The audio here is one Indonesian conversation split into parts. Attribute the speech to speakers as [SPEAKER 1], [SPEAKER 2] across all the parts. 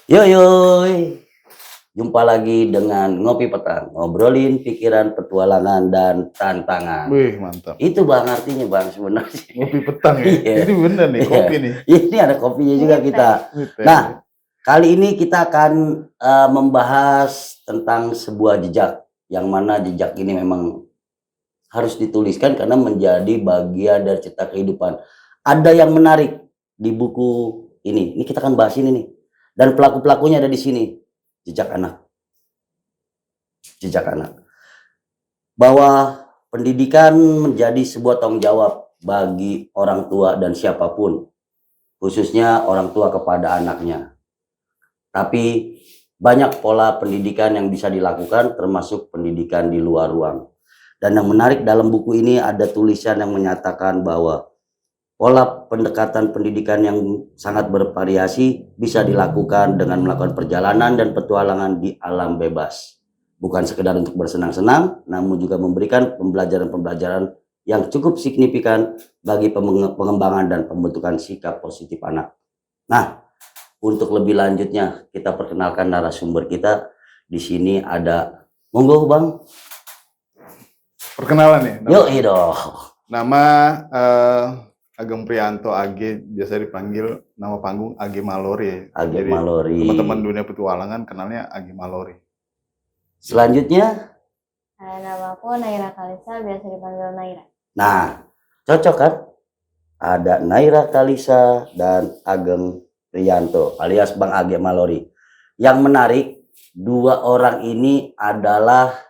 [SPEAKER 1] Yo yo, jumpa lagi dengan Ngopi Petang, ngobrolin pikiran, petualangan, dan tantangan.
[SPEAKER 2] Wih, mantap.
[SPEAKER 1] Itu bang artinya bang sebenarnya.
[SPEAKER 2] Ngopi petang ya?
[SPEAKER 1] Iya.
[SPEAKER 2] Ini bener nih,
[SPEAKER 1] Iya.
[SPEAKER 2] kopi nih.
[SPEAKER 1] Ini ada kopinya juga kita. Nah, kali ini kita akan membahas tentang sebuah jejak, yang mana jejak ini memang harus dituliskan karena menjadi bagian dari cerita kehidupan. Ada yang menarik di buku ini. Ini kita akan bahas ini nih. Dan pelaku-pelakunya ada di sini. Jejak anak. Jejak anak. Bahwa pendidikan menjadi sebuah tanggung jawab bagi orang tua dan siapapun. Khususnya orang tua kepada anaknya. Tapi banyak pola pendidikan yang bisa dilakukan, termasuk pendidikan di luar ruang. Dan yang menarik dalam buku ini ada tulisan yang menyatakan bahwa pola pendekatan pendidikan yang sangat bervariasi bisa dilakukan dengan melakukan perjalanan dan petualangan di alam bebas. Bukan sekedar untuk bersenang-senang, namun juga memberikan pembelajaran-pembelajaran yang cukup signifikan bagi pengembangan dan pembentukan sikap positif anak. Nah, untuk lebih lanjutnya kita perkenalkan narasumber kita. Di sini ada, monggo Bang.
[SPEAKER 2] Perkenalan ya?
[SPEAKER 1] Yuk dong.
[SPEAKER 2] Nama Ageng Prianto AG, biasa dipanggil nama panggung AG Malori.
[SPEAKER 1] AG Malori.
[SPEAKER 2] Teman-teman dunia petualangan kenalnya AG Malori.
[SPEAKER 1] Selanjutnya,
[SPEAKER 3] nama aku Naira Kalisa, biasa dipanggil Naira.
[SPEAKER 1] Nah, cocok kan? Ada Naira Kalisa dan Ageng Prianto alias Bang AG Malori. Yang menarik, dua orang ini adalah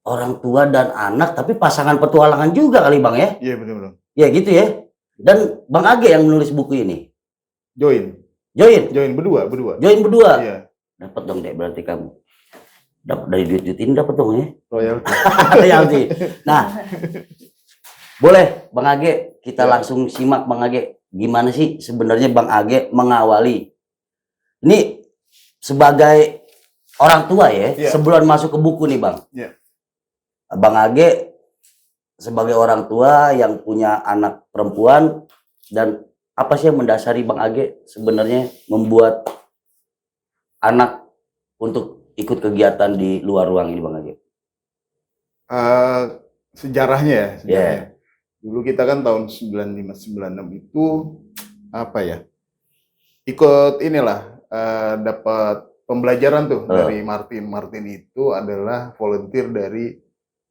[SPEAKER 1] orang tua dan anak, tapi pasangan petualangan juga kali Bang ya?
[SPEAKER 2] Iya betul-betul.
[SPEAKER 1] Ya gitu ya. Dan Bang Age yang menulis buku ini.
[SPEAKER 2] Join berdua.
[SPEAKER 1] Join berdua.
[SPEAKER 2] Iya.
[SPEAKER 1] Dapat dong dek, berarti kamu. Dapat dari duit ini dapat dong ya.
[SPEAKER 2] Royalty.
[SPEAKER 1] Nah, boleh Bang Age, kita langsung simak Bang Age. Gimana sih sebenarnya Bang Age mengawali? Ini sebagai orang tua ya, sebelum masuk ke buku nih Bang.
[SPEAKER 2] Iya.
[SPEAKER 1] Bang Age sebagai orang tua yang punya anak perempuan, dan apa sih yang mendasari Bang Age sebenarnya membuat anak untuk ikut kegiatan di luar ruang ini Bang Age?
[SPEAKER 2] Sejarahnya ya. Dulu kita kan tahun 95-96 itu apa ya? Ikut inilah dapat pembelajaran tuh dari Martin. Martin itu adalah volunteer dari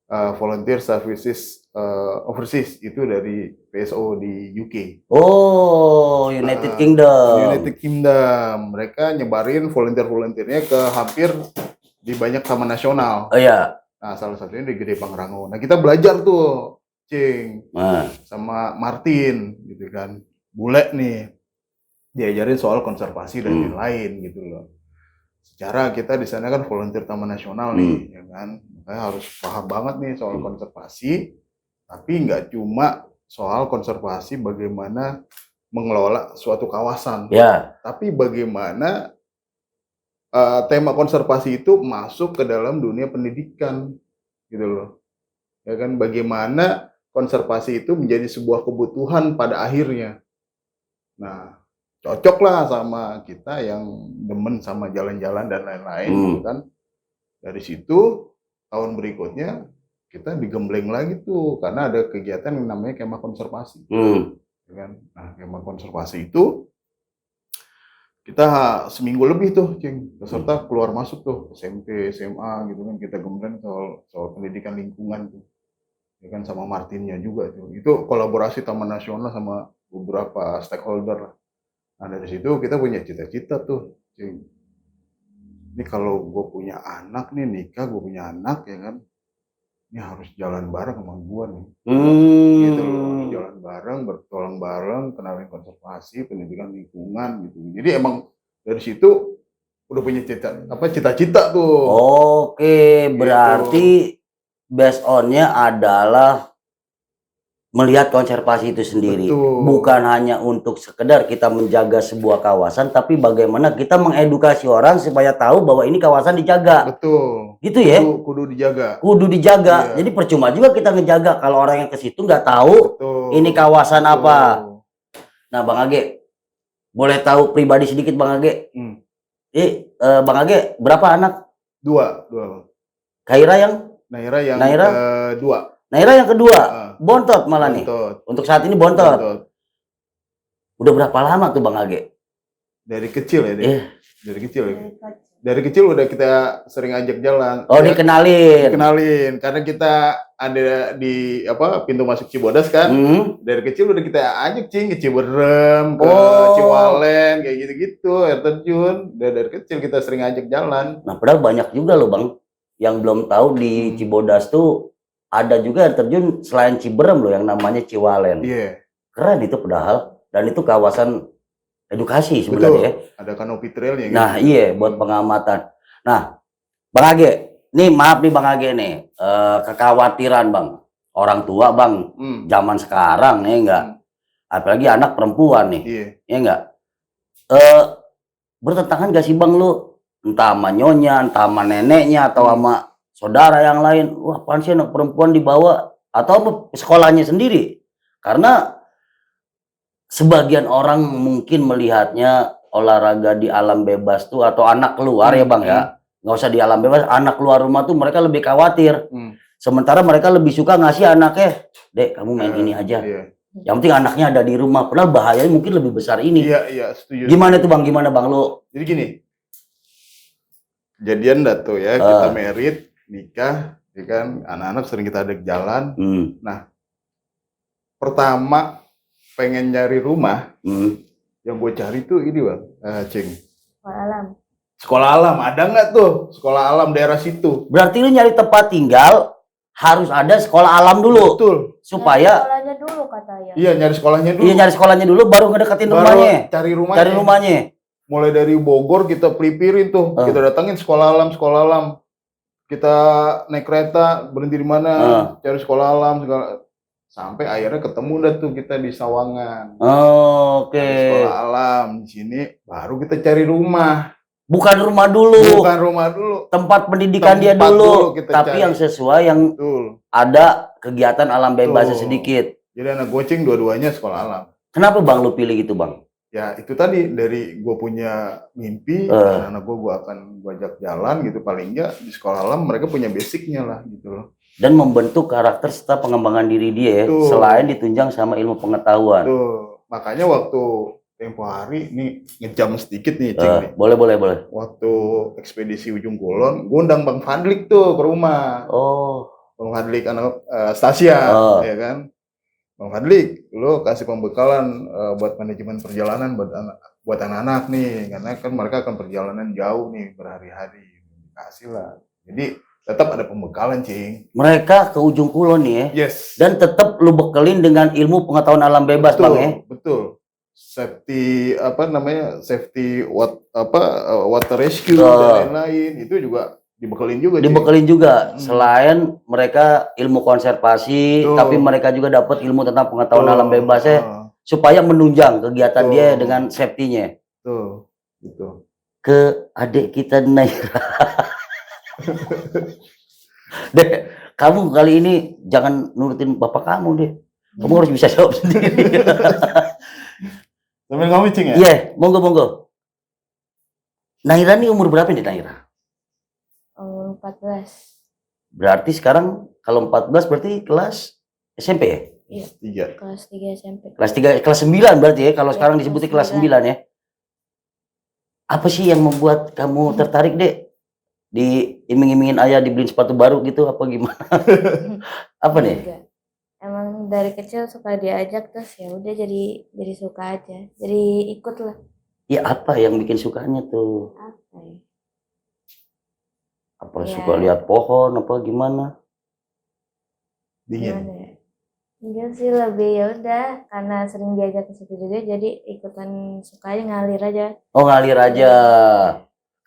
[SPEAKER 2] Volunteer Services Overseas, itu dari PSO di UK.
[SPEAKER 1] Oh, United Kingdom.
[SPEAKER 2] Mereka nyebarin volunteer-volunteernya ke hampir di banyak taman nasional.
[SPEAKER 1] Oh iya.
[SPEAKER 2] Nah, salah satunya di Gede Pangrango. Nah, kita belajar tuh, Cing, sama Martin, gitu kan. Bule nih, diajarin soal konservasi dan lain-lain gitu loh. Secara kita di sana kan volunteer taman nasional nih, ya kan. Makanya harus paham banget nih soal konservasi, tapi nggak cuma soal konservasi bagaimana mengelola suatu kawasan, tapi bagaimana tema konservasi itu masuk ke dalam dunia pendidikan, gitu loh. Ya kan, bagaimana konservasi itu menjadi sebuah kebutuhan pada akhirnya. Nah, cocok lah sama kita yang demen sama jalan-jalan dan lain-lain, gitu kan. Dari situ tahun berikutnya kita digembleng lagi tuh karena ada kegiatan yang namanya kemah konservasi. Kan? Nah, kemah konservasi itu kita seminggu lebih tuh, Cing, peserta keluar masuk tuh SMP, SMA gitu kan, kita gembleng soal pendidikan lingkungan tuh. Ya kan, sama Martinnya juga tuh. Itu kolaborasi Taman Nasional sama beberapa stakeholder. Nah, dari situ kita punya cita-cita tuh, Cing. Ini kalau gue punya anak nih, nikah, gue punya anak ya kan, ini harus jalan bareng sama gue nih. Gitu loh, jalan bareng, bertolong bareng, kenalin konservasi, pendidikan lingkungan gitu. Jadi emang dari situ udah punya cita-cita tuh.
[SPEAKER 1] Oke, berarti based on-nya adalah melihat konservasi itu sendiri. Bukan hanya untuk sekedar kita menjaga sebuah kawasan, tapi bagaimana kita mengedukasi orang supaya tahu bahwa ini kawasan dijaga.
[SPEAKER 2] Betul.
[SPEAKER 1] Gitu ya?
[SPEAKER 2] Kudu dijaga.
[SPEAKER 1] Kudu dijaga. Jadi percuma juga kita ngejaga kalau orang yang ke situ nggak tahu ini kawasan apa. Nah, Bang Age, boleh tahu pribadi sedikit Bang Age?
[SPEAKER 2] Hmm.
[SPEAKER 1] Bang Age berapa anak?
[SPEAKER 2] Dua.
[SPEAKER 1] Kaira yang
[SPEAKER 2] Naira yang
[SPEAKER 1] Naira?
[SPEAKER 2] kedua.
[SPEAKER 1] Naira yang kedua.
[SPEAKER 2] Heeh.
[SPEAKER 1] Bontot malah nih.
[SPEAKER 2] Bontot.
[SPEAKER 1] Untuk saat ini bontot. Udah berapa lama tuh Bang Age?
[SPEAKER 2] Dari kecil ya,
[SPEAKER 1] Iya.
[SPEAKER 2] Dari kecil ya. Dari kecil udah kita sering ajak jalan.
[SPEAKER 1] Oh, dikenalin.
[SPEAKER 2] Dikenalin karena kita ada di pintu masuk Cibodas kan. Dari kecil udah kita ajak Cing ke Ciberem, ke Ciwalen kayak gitu-gitu, air terjun. Dari kecil kita sering ajak jalan.
[SPEAKER 1] Nah, padahal banyak juga loh Bang yang belum tahu di Cibodas tuh ada juga air terjun selain Ciberem loh yang namanya Ciwalen.
[SPEAKER 2] Iya.
[SPEAKER 1] Keren itu padahal, dan itu kawasan edukasi sebenarnya ya.
[SPEAKER 2] Ada kanopi trailnya.
[SPEAKER 1] Nah iya buat pengamatan. Nah Bang Age, nih maaf nih Bang Age nih, kekhawatiran Bang, orang tua Bang, zaman sekarang ya enggak, apalagi anak perempuan nih, ya enggak, bertentangan gak sih Bang lu, entah sama nyonya, entah sama neneknya, atau sama saudara yang lain, wah apaan sih anak perempuan dibawa, atau sekolahnya sendiri, karena sebagian orang mungkin melihatnya olahraga di alam bebas tuh atau anak keluar ya Bang ya, nggak usah di alam bebas, anak keluar rumah tuh mereka lebih khawatir. Sementara mereka lebih suka ngasih anaknya, Dek kamu main ini aja, yang penting anaknya ada di rumah, padahal bahayanya mungkin lebih besar ini.
[SPEAKER 2] Iya setuju.
[SPEAKER 1] Gimana tuh Bang, gimana Bang lu?
[SPEAKER 2] Jadi gini, jadian dah tuh ya, kita merit, nikah, ya kan, anak-anak sering kita ajak jalan. Nah pertama pengen nyari rumah, yang gue cari tuh ini Bang, Cing.
[SPEAKER 3] Sekolah alam.
[SPEAKER 2] Sekolah alam, ada nggak tuh sekolah alam daerah situ?
[SPEAKER 1] Berarti lu nyari tempat tinggal harus ada sekolah alam dulu.
[SPEAKER 2] Betul.
[SPEAKER 1] Supaya
[SPEAKER 3] nyari sekolahnya dulu katanya.
[SPEAKER 2] Iya nyari sekolahnya dulu.
[SPEAKER 1] Iya nyari sekolahnya dulu, baru ngedeketin rumahnya.
[SPEAKER 2] Cari rumahnya.
[SPEAKER 1] Cari rumahnya.
[SPEAKER 2] Mulai dari Bogor kita pelipirin tuh, kita datangin sekolah alam. Kita naik kereta berhenti di mana, cari sekolah alam segala. Sampai akhirnya ketemu dah tuh kita di Sawangan.
[SPEAKER 1] Oke.
[SPEAKER 2] Sekolah alam di sini baru kita cari rumah.
[SPEAKER 1] Bukan rumah dulu.
[SPEAKER 2] Bukan rumah dulu.
[SPEAKER 1] Tempat pendidikan dia dulu. Tapi yang sesuai yang ada kegiatan alam bebasnya sedikit.
[SPEAKER 2] Jadi anak goceng dua-duanya sekolah alam.
[SPEAKER 1] Kenapa Bang lu pilih gitu Bang?
[SPEAKER 2] Ya itu tadi dari gue punya mimpi, anak gue akan ajak jalan gitu, paling enggak di sekolah alam mereka punya basicnya lah gitu loh.
[SPEAKER 1] Dan membentuk karakter serta pengembangan diri dia ya, selain ditunjang sama ilmu pengetahuan.
[SPEAKER 2] Tuh, makanya waktu tempo hari nih ngejam sedikit nih Cing.
[SPEAKER 1] Boleh.
[SPEAKER 2] Waktu ekspedisi Ujung Kulon, gue undang Bang Fadlik tuh ke rumah. Bang Fadlik anak Stasia, ya kan. Bang Fadlik, lo kasih pembekalan buat manajemen perjalanan buat anak-anak nih, karena kan mereka akan perjalanan jauh nih berhari-hari, kasih lah. Jadi tetap ada pembekalan Cing.
[SPEAKER 1] Mereka ke Ujung Kulon nih ya.
[SPEAKER 2] Yes.
[SPEAKER 1] Dan tetap lu bekelin dengan ilmu pengetahuan alam bebas Bang ya.
[SPEAKER 2] Betul. Safety safety water rescue dan lain-lain itu juga dibekelin juga.
[SPEAKER 1] Dibekelin juga. Selain mereka ilmu konservasi, tapi mereka juga dapat ilmu tentang pengetahuan alam bebasnya supaya menunjang kegiatan dia dengan safety-nya.
[SPEAKER 2] Gitu.
[SPEAKER 1] Ke adik kita Naira. Dek, kamu kali ini jangan nurutin bapak kamu deh. Kamu harus bisa jawab sendiri.
[SPEAKER 2] Sambil ngomong Cing ya?
[SPEAKER 1] Iya, monggo. Naira nih umur berapa nih Naira?
[SPEAKER 3] Umur 14.
[SPEAKER 1] Berarti sekarang kalau 14 berarti kelas SMP ya?
[SPEAKER 3] Iya. Kelas 3 SMP.
[SPEAKER 1] Kelas 9 berarti ya, kalau sekarang disebutnya kelas 9 ya. Apa sih yang membuat kamu tertarik, Dek? Diiming-imingin ayah dibeliin sepatu baru gitu apa gimana? Apa nih?
[SPEAKER 3] Emang dari kecil suka diajak, terus ya udah jadi suka aja. Jadi ikut lah.
[SPEAKER 1] Ya apa yang bikin sukanya tuh?
[SPEAKER 3] Apa ya?
[SPEAKER 1] Apa suka lihat pohon apa gimana?
[SPEAKER 2] Dingin.
[SPEAKER 3] Enggak sih, lebih ya udah karena sering diajak ke situ juga jadi ikutan suka aja, ngalir aja.
[SPEAKER 1] Oh, ngalir aja.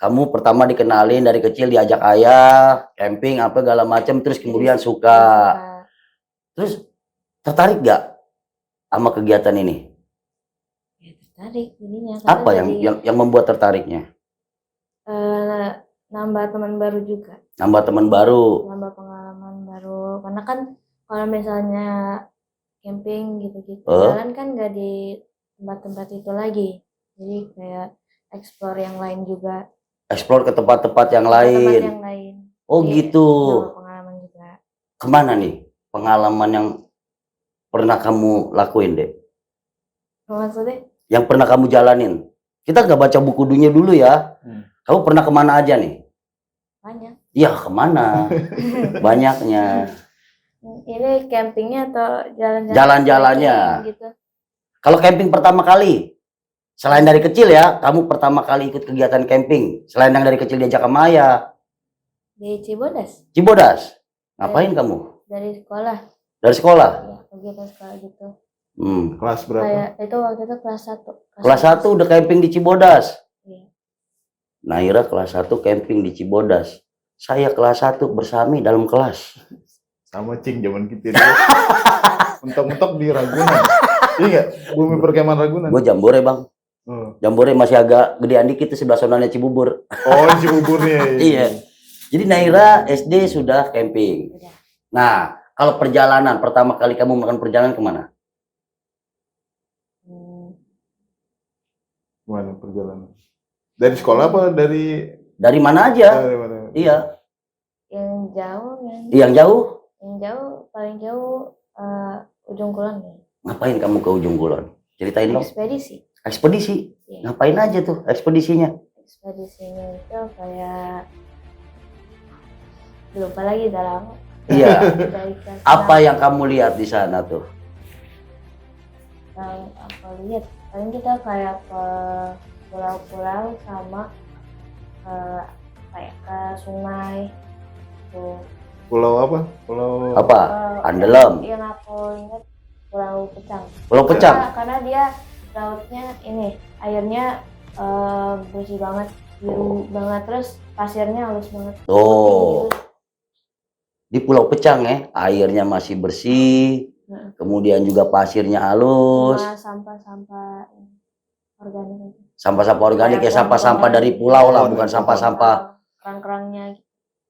[SPEAKER 1] Kamu pertama dikenalin dari kecil diajak ayah camping apa segala macam, terus kemudian suka. Terus tertarik gak sama kegiatan ini?
[SPEAKER 3] Ya tertarik jadinya.
[SPEAKER 1] Apa yang membuat tertariknya?
[SPEAKER 3] Nambah teman baru juga.
[SPEAKER 1] Nambah teman baru.
[SPEAKER 3] Nambah pengalaman baru. Karena kan kalau misalnya camping gitu-gitu, jalan kan nggak di tempat-tempat itu lagi. Jadi kayak explore yang lain juga.
[SPEAKER 1] Explore ke tempat-tempat yang
[SPEAKER 3] Tempat
[SPEAKER 1] lain.
[SPEAKER 3] yang lain.
[SPEAKER 1] Oh
[SPEAKER 3] Jadi,
[SPEAKER 1] gitu.
[SPEAKER 3] nambah pengalaman juga.
[SPEAKER 1] Kemana nih pengalaman yang pernah kamu lakuin deh?
[SPEAKER 3] Maksudnya
[SPEAKER 1] Yang pernah kamu jalanin? Kita nggak baca buku dunia dulu ya. Kamu pernah kemana aja nih?
[SPEAKER 3] banyak.
[SPEAKER 1] Ya kemana? Banyaknya.
[SPEAKER 3] Ini campingnya atau jalan-jalan?
[SPEAKER 1] Jalan-jalannya.
[SPEAKER 3] Trekking gitu.
[SPEAKER 1] Kalau camping pertama kali, selain dari kecil ya, kamu pertama kali ikut kegiatan camping. Selain yang dari kecil diajak sama ayah.
[SPEAKER 3] Di Cibodas.
[SPEAKER 1] Cibodas. Ngapain kamu?
[SPEAKER 3] Dari sekolah.
[SPEAKER 1] Dari sekolah?
[SPEAKER 3] Ya, kegiatan sekolah gitu.
[SPEAKER 2] Kelas berapa?
[SPEAKER 3] Kayak itu waktu itu kelas 1.
[SPEAKER 1] Kelas 1 udah camping di Cibodas.
[SPEAKER 3] Iya.
[SPEAKER 1] Naira kelas 1 camping di Cibodas. Saya kelas 1 bersami dalam kelas.
[SPEAKER 2] Sama Cing zaman kita dulu. Mentok-mentok di Ragunan. Iya nggak? Bumi perkemahan Ragunan.
[SPEAKER 1] Gue Jambore bang. Jambore masih agak gedean dikit tuh, sebelah sonanya Cibubur.
[SPEAKER 2] Oh Cibubur nih.
[SPEAKER 1] Iya. Jadi Naira SD sudah camping.
[SPEAKER 3] Udah.
[SPEAKER 1] Nah, kalau perjalanan pertama kali kamu melakukan perjalanan kemana?
[SPEAKER 2] Gimana perjalanan? Dari sekolah apa
[SPEAKER 1] Dari mana aja?
[SPEAKER 2] dari mana?
[SPEAKER 1] Iya.
[SPEAKER 3] Yang jauh kan?
[SPEAKER 1] Yang jauh?
[SPEAKER 3] Yang jauh paling jauh Ujung Kulon ya.
[SPEAKER 1] Ngapain kamu ke Ujung Kulon? Ceritain dong.
[SPEAKER 3] Ekspedisi.
[SPEAKER 1] Ekspedisi.
[SPEAKER 3] Iya.
[SPEAKER 1] Ngapain aja tuh ekspedisinya?
[SPEAKER 3] Ekspedisinya itu kayak lupa lagi udah lama.
[SPEAKER 1] Iya.
[SPEAKER 3] Dari kelas
[SPEAKER 1] Apa
[SPEAKER 3] 6.
[SPEAKER 1] yang kamu lihat di sana tuh?
[SPEAKER 3] Yang aku lihat paling kita kayak ke pulau-pulau sama kayak ke sungai tuh.
[SPEAKER 2] Pulau apa? Pulau
[SPEAKER 1] Apa? Andelem.
[SPEAKER 3] Yang aku ingat Pulau Pecang.
[SPEAKER 1] Pulau Pecang.
[SPEAKER 3] Karena dia lautnya ini airnya bersih banget, biru banget, terus pasirnya halus banget.
[SPEAKER 1] Oh. Di Pulau Pecang ya, airnya masih bersih, kemudian juga pasirnya halus.
[SPEAKER 3] Sama sampah-sampah organik.
[SPEAKER 1] Sampah-sampah organik ya, sampah-sampah dari pulau lah, bukan sampah-sampah.
[SPEAKER 3] Kerang-kerangnya.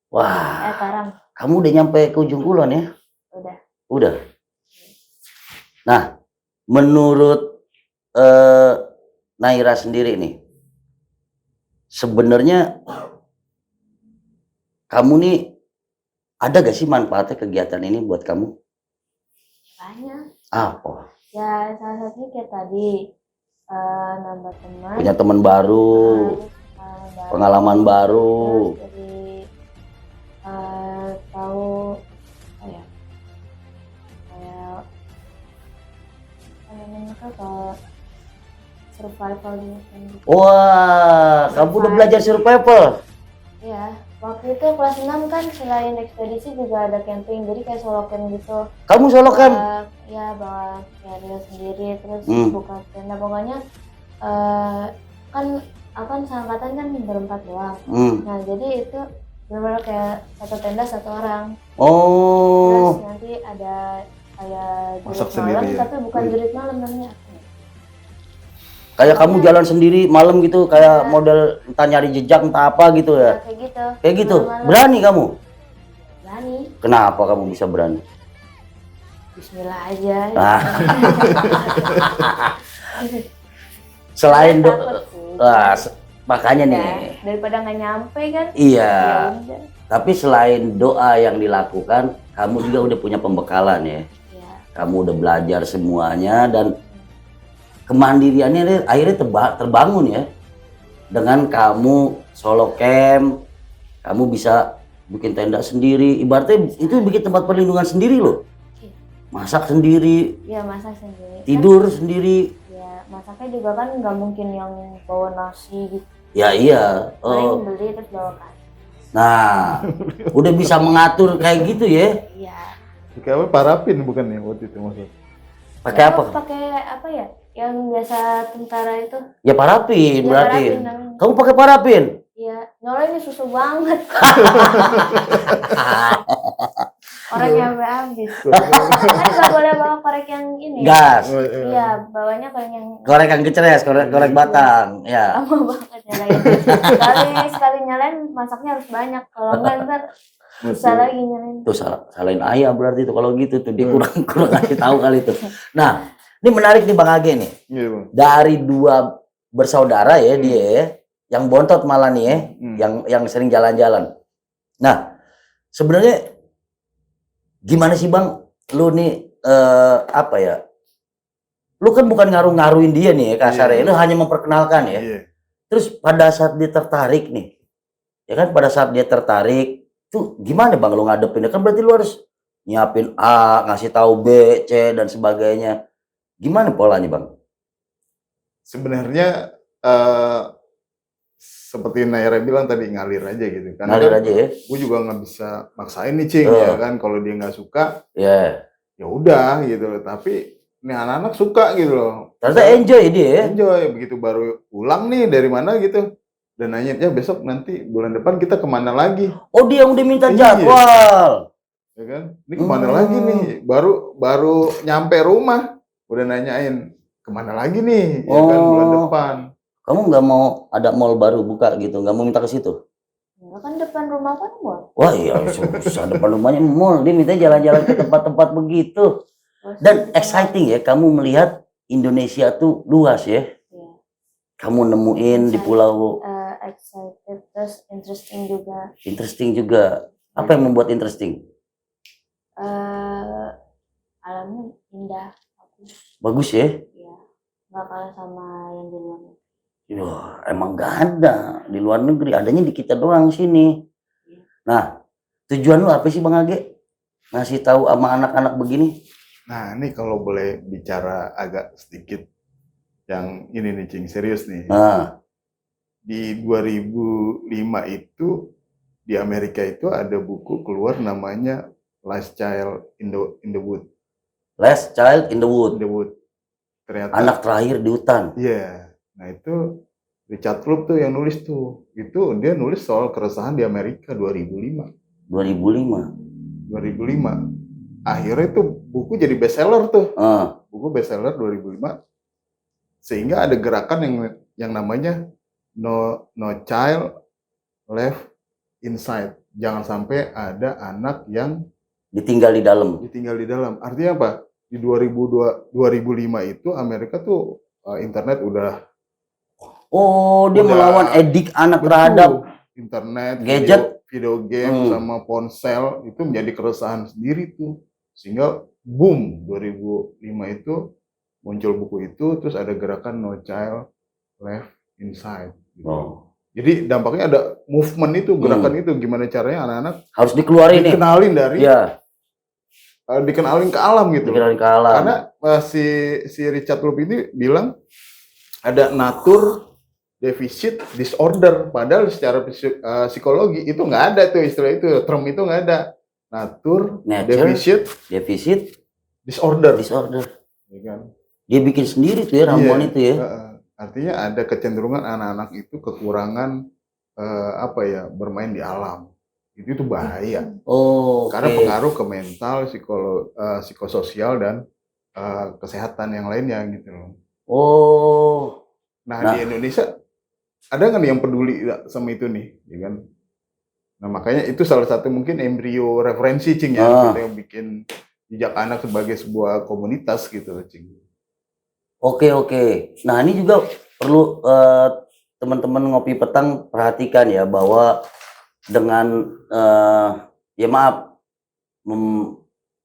[SPEAKER 1] Wah,
[SPEAKER 3] Karang.
[SPEAKER 1] kamu udah nyampe ke Ujung Kulon ya?
[SPEAKER 3] Udah.
[SPEAKER 1] Udah. Nah, menurut Naira sendiri nih, sebenarnya kamu nih ada gak sih manfaatnya kegiatan ini buat kamu?
[SPEAKER 3] Banyak.
[SPEAKER 1] Apa?
[SPEAKER 3] Ya salah satunya kayak tadi nambah teman.
[SPEAKER 1] Punya teman baru, pengalaman baru.
[SPEAKER 3] Terus jadi tahu apa ya? Kayak namanya kalau survival gitu.
[SPEAKER 1] Wah, kamu udah belajar survival?
[SPEAKER 3] Iya, waktu itu kelas 6 kan selain ekspedisi juga ada camping, jadi kayak solo camp gitu.
[SPEAKER 1] Kamu solo camp?
[SPEAKER 3] Ya bawa carrier sendiri, terus
[SPEAKER 1] Hmm.
[SPEAKER 3] buka tenda. Pokoknya kan aku kan seangkatan kan berempat doang. Nah jadi itu benar-benar kayak satu tenda satu orang.
[SPEAKER 1] Oh.
[SPEAKER 3] Terus nanti ada kayak
[SPEAKER 2] Masak
[SPEAKER 3] jurit
[SPEAKER 2] sendiri
[SPEAKER 3] malam,
[SPEAKER 2] ya?
[SPEAKER 3] tapi bukan jurit malam namanya.
[SPEAKER 1] Kayak kamu jalan sendiri malam gitu, kayak
[SPEAKER 3] Iya.
[SPEAKER 1] model entah nyari jejak entah apa gitu
[SPEAKER 3] Ya,
[SPEAKER 1] ya?
[SPEAKER 3] kayak gitu.
[SPEAKER 1] Kayak gitu.
[SPEAKER 3] Malam-malam.
[SPEAKER 1] Berani kamu?
[SPEAKER 3] Berani.
[SPEAKER 1] Kenapa kamu bisa berani?
[SPEAKER 3] Bismillah aja.
[SPEAKER 1] Ah. Selain
[SPEAKER 3] Takut sih.
[SPEAKER 1] makanya nih.
[SPEAKER 3] Ya, daripada nggak nyampe kan.
[SPEAKER 1] Iya.
[SPEAKER 3] Ya udah.
[SPEAKER 1] Tapi selain doa yang dilakukan, kamu juga udah punya pembekalan ya.
[SPEAKER 3] Ya.
[SPEAKER 1] Kamu udah belajar semuanya dan kemandiriannya akhirnya terbangun ya. Dengan kamu solo camp, kamu bisa bikin tenda sendiri. Ibaratnya itu bikin tempat perlindungan sendiri loh. Masak sendiri,
[SPEAKER 3] Ya masak sendiri.
[SPEAKER 1] tidur sendiri.
[SPEAKER 3] Ya masaknya juga kan nggak mungkin yang bawa nasi gitu.
[SPEAKER 1] Ya iya.
[SPEAKER 3] Paling beli terus bawa kan.
[SPEAKER 1] Nah, udah bisa mengatur kayak gitu ya.
[SPEAKER 3] Iya.
[SPEAKER 2] Pakai apa? Parafin bukan ya waktu itu maksud?
[SPEAKER 1] Pakai apa?
[SPEAKER 3] Pakai apa ya? Yang biasa tentara itu.
[SPEAKER 1] Ya parafin
[SPEAKER 3] Ya,
[SPEAKER 1] berarti.
[SPEAKER 3] parafin namanya.
[SPEAKER 1] Kamu pakai parafin?
[SPEAKER 3] Iya. Nyolanya susah banget. Korek sampai habis. Kan nggak boleh bawa korek yang ini.
[SPEAKER 1] Gas.
[SPEAKER 3] Iya, bawanya korek yang
[SPEAKER 1] Korek yang keceres, korek batang. Ya.
[SPEAKER 3] lama banget nyalain. Sekali nyalain masaknya harus banyak. Kalau enggak ntar susah lagi nyalain.
[SPEAKER 1] Tuh salahin ayah berarti itu kalau gitu tuh dia kurang kasih tahu kali itu. Nah, ini menarik nih Bang Age nih.
[SPEAKER 2] Iya, Bang.
[SPEAKER 1] Dari dua bersaudara ya dia ya, yang bontot malah nih ya, yang sering jalan-jalan. Nah, sebenarnya gimana sih Bang, lu nih apa ya? Lu kan bukan ngaruh-ngaruhin dia nih ya kasarnya, lu hanya memperkenalkan ya. Terus pada saat dia tertarik nih, ya kan pada saat dia tertarik, tuh gimana Bang lu ngadepinnya? Kan berarti lu harus nyiapin A, ngasih tahu B, C dan sebagainya. Gimana polanya Bang?
[SPEAKER 2] Sebenarnya seperti Naira bilang tadi, ngalir aja gitu. Karena
[SPEAKER 1] ngalir
[SPEAKER 2] kan
[SPEAKER 1] aja ya.
[SPEAKER 2] Gue juga nggak bisa maksain nih Cing, ya kan. Kalau dia nggak suka, ya udah gitu loh. Tapi ini anak-anak suka gitu loh.
[SPEAKER 1] Ternyata enjoy dia ya.
[SPEAKER 2] Enjoy, begitu baru pulang nih dari mana gitu. Dan nanya, ya besok nanti bulan depan kita kemana lagi?
[SPEAKER 1] Oh dia yang udah minta jadwal.
[SPEAKER 2] Ya kan? Ini kemana lagi nih? Baru nyampe rumah, udah nanyain kemana lagi nih? Ya kan bulan depan.
[SPEAKER 1] Kamu nggak mau ada mall baru buka gitu? Nggak mau minta ke situ?
[SPEAKER 3] Enggak, kan depan rumah kan mall.
[SPEAKER 1] Wah iya susah, depan rumahnya mall. Dia minta jalan-jalan ke tempat-tempat begitu. Dan exciting ya, kamu melihat Indonesia tuh luas ya. Kamu nemuin di pulau.
[SPEAKER 3] Excited, terus interesting juga.
[SPEAKER 1] Interesting juga. Apa yang membuat interesting?
[SPEAKER 3] Alamnya indah.
[SPEAKER 1] Bagus ya?
[SPEAKER 3] Iya, nggak kalah sama yang di luar negeri.
[SPEAKER 1] Wah, emang gak ada di luar negeri, adanya di kita doang sini. Nah, tujuan lu apa sih Bang Age? Ngasih tahu sama anak-anak begini?
[SPEAKER 2] Nah, ini kalau boleh bicara agak sedikit yang ini nih Cing, serius nih. Di 2005 itu di Amerika itu ada buku keluar namanya Last Child in the Wood.
[SPEAKER 1] Last Child in the Wood.
[SPEAKER 2] Ternyata
[SPEAKER 1] anak terakhir di hutan.
[SPEAKER 2] Iya. Nah itu Richard Loup tuh yang nulis tuh. Itu dia nulis soal keresahan di Amerika 2005. 2005. Akhirnya itu buku jadi bestseller tuh. Buku bestseller 2005. Sehingga ada gerakan yang namanya No Child Left Inside. Jangan sampai ada anak yang
[SPEAKER 1] ditinggal di dalam.
[SPEAKER 2] Artinya apa? Di 2005 itu Amerika tuh internet udah
[SPEAKER 1] dia melawan edik anak terhadap
[SPEAKER 2] internet,
[SPEAKER 1] gadget,
[SPEAKER 2] video game sama ponsel itu menjadi keresahan sendiri tuh. Sehingga boom 2005 itu muncul buku itu, terus ada gerakan No Child Left Inside. Gitu. Jadi dampaknya ada movement itu, gerakan itu, gimana caranya anak-anak
[SPEAKER 1] harus dikeluarin
[SPEAKER 2] dikenalin dari dikenalin ke alam gitu. Karena si Richard Loup ini bilang ada nature deficit disorder, padahal secara psikologi itu nggak ada tuh istilah itu, term itu nggak ada. Nature deficit disorder. Ya kan?
[SPEAKER 1] Dia bikin sendiri tuh ya ramuan itu ya.
[SPEAKER 2] Artinya ada kecenderungan anak-anak itu kekurangan bermain di alam. Itu bahaya. Karena pengaruh ke mental, psikososial dan kesehatan yang lainnya gitu loh. Nah, di Indonesia ada nggak nih yang peduli sama itu nih, ya kan? Nah makanya itu salah satu mungkin embrio referensi Cing ya, kita yang bikin Jejak Anak sebagai sebuah komunitas gitu Cing.
[SPEAKER 1] Oke. Nah ini juga perlu teman-teman Ngopi Petang perhatikan ya, bahwa dengan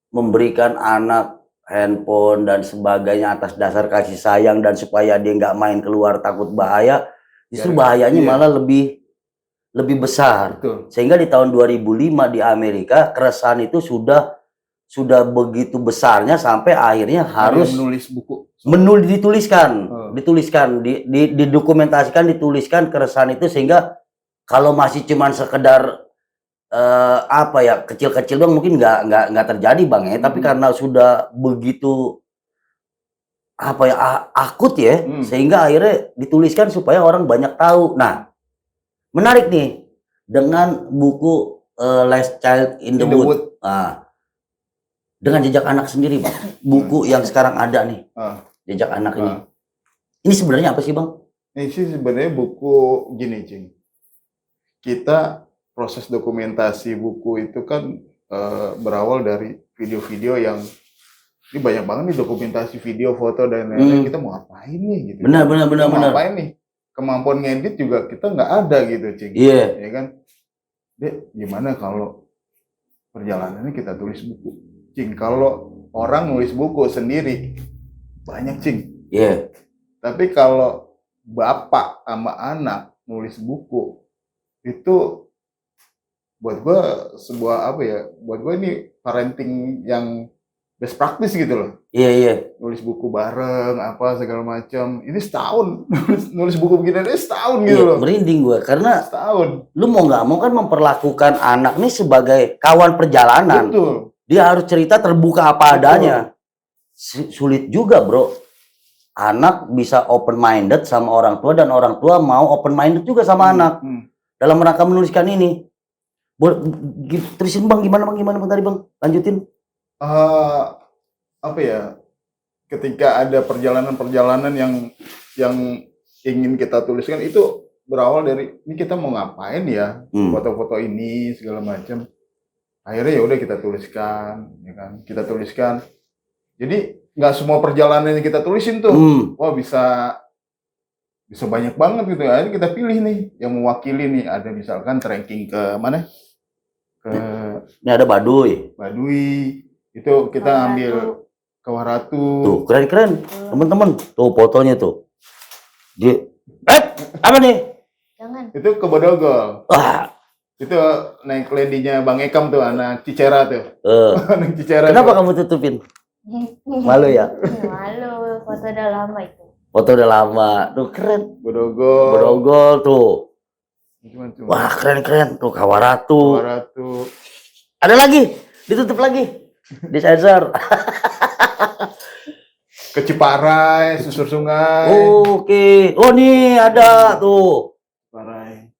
[SPEAKER 1] memberikan anak handphone dan sebagainya atas dasar kasih sayang dan supaya dia nggak main keluar takut bahaya, justru bahayanya malah lebih besar.
[SPEAKER 2] Betul.
[SPEAKER 1] Sehingga di tahun 2005 di Amerika keresahan itu sudah begitu besarnya sampai akhirnya harus
[SPEAKER 2] menulis buku,
[SPEAKER 1] didokumentasikan, dituliskan keresahan itu, sehingga kalau masih cuman sekedar kecil-kecil doang mungkin nggak terjadi Bang ya, tapi karena sudah begitu akut ya, sehingga akhirnya dituliskan supaya orang banyak tahu. Nah, menarik nih dengan buku Last Child in the Wood. Dengan Jejak Anak sendiri Bang, buku yang sekarang ada nih, Jejak Anak ini. Ini sebenarnya apa sih Bang?
[SPEAKER 2] Ini sih sebenarnya buku gini Cing. Kita proses dokumentasi buku itu kan berawal dari video-video yang Ini banyak banget nih dokumentasi video, foto dan lain-lain. Kita mau ngapain nih gitu.
[SPEAKER 1] Benar.
[SPEAKER 2] Kita mau ngapain nih? Kemampuan ngedit juga kita nggak ada gitu, Cing.
[SPEAKER 1] Iya.
[SPEAKER 2] Ya kan? Dek, gimana kalau perjalanannya kita tulis buku? Cing, kalau orang nulis buku sendiri banyak, Cing.
[SPEAKER 1] Iya.
[SPEAKER 2] Tapi kalau bapak sama anak nulis buku itu buat gue sebuah apa ya? Buat gue ini parenting yang best practice gitu loh.
[SPEAKER 1] Iya.
[SPEAKER 2] Nulis buku bareng apa segala macam. Ini setahun nulis buku begini aja setahun gitu loh.
[SPEAKER 1] Merinding gue karena
[SPEAKER 2] setahun.
[SPEAKER 1] Lu mau nggak mau kan memperlakukan anak nih sebagai kawan perjalanan.
[SPEAKER 2] Betul.
[SPEAKER 1] Dia harus cerita terbuka apa adanya. Sulit juga, bro. Anak bisa open minded sama orang tua dan orang tua mau open minded juga sama anak. Dalam rangka menuliskan ini. Terusin Bang, gimana bang tadi Bang? Lanjutin.
[SPEAKER 2] Apa ya? Ketika ada perjalanan-perjalanan yang ingin kita tuliskan itu berawal dari ini kita mau ngapain ya? Foto-foto ini segala macam. Akhirnya ya udah kita tuliskan, ya kan? Kita tuliskan. Jadi nggak semua perjalanan yang kita tulisin tuh, wah bisa banyak banget gitu. Akhirnya kita pilih nih yang mewakili nih. Ada misalkan trekking ke mana?
[SPEAKER 1] Ini ada Baduy.
[SPEAKER 2] Itu kita ambil ke Waratu.
[SPEAKER 1] Tuh keren teman-teman. Tuh fotonya tuh. Apa nih?
[SPEAKER 3] Jangan.
[SPEAKER 2] Itu ke Bodogol.
[SPEAKER 1] Wah.
[SPEAKER 2] Itu naik lendinya Bang Ekam tuh, anak Cicera tuh. Anak Cicera.
[SPEAKER 1] Kenapa kamu tutupin? Malu ya?
[SPEAKER 3] Malu, foto udah lama itu.
[SPEAKER 1] Foto udah lama. Tuh keren.
[SPEAKER 2] Bodogol
[SPEAKER 1] tuh. Cuma. Wah keren tuh Kawaratu. Ada lagi, ditutup lagi, disensor.
[SPEAKER 2] Ke Ciparai, susur sungai.
[SPEAKER 1] Oke. Oh nih ada tuh.
[SPEAKER 2] Ciparai.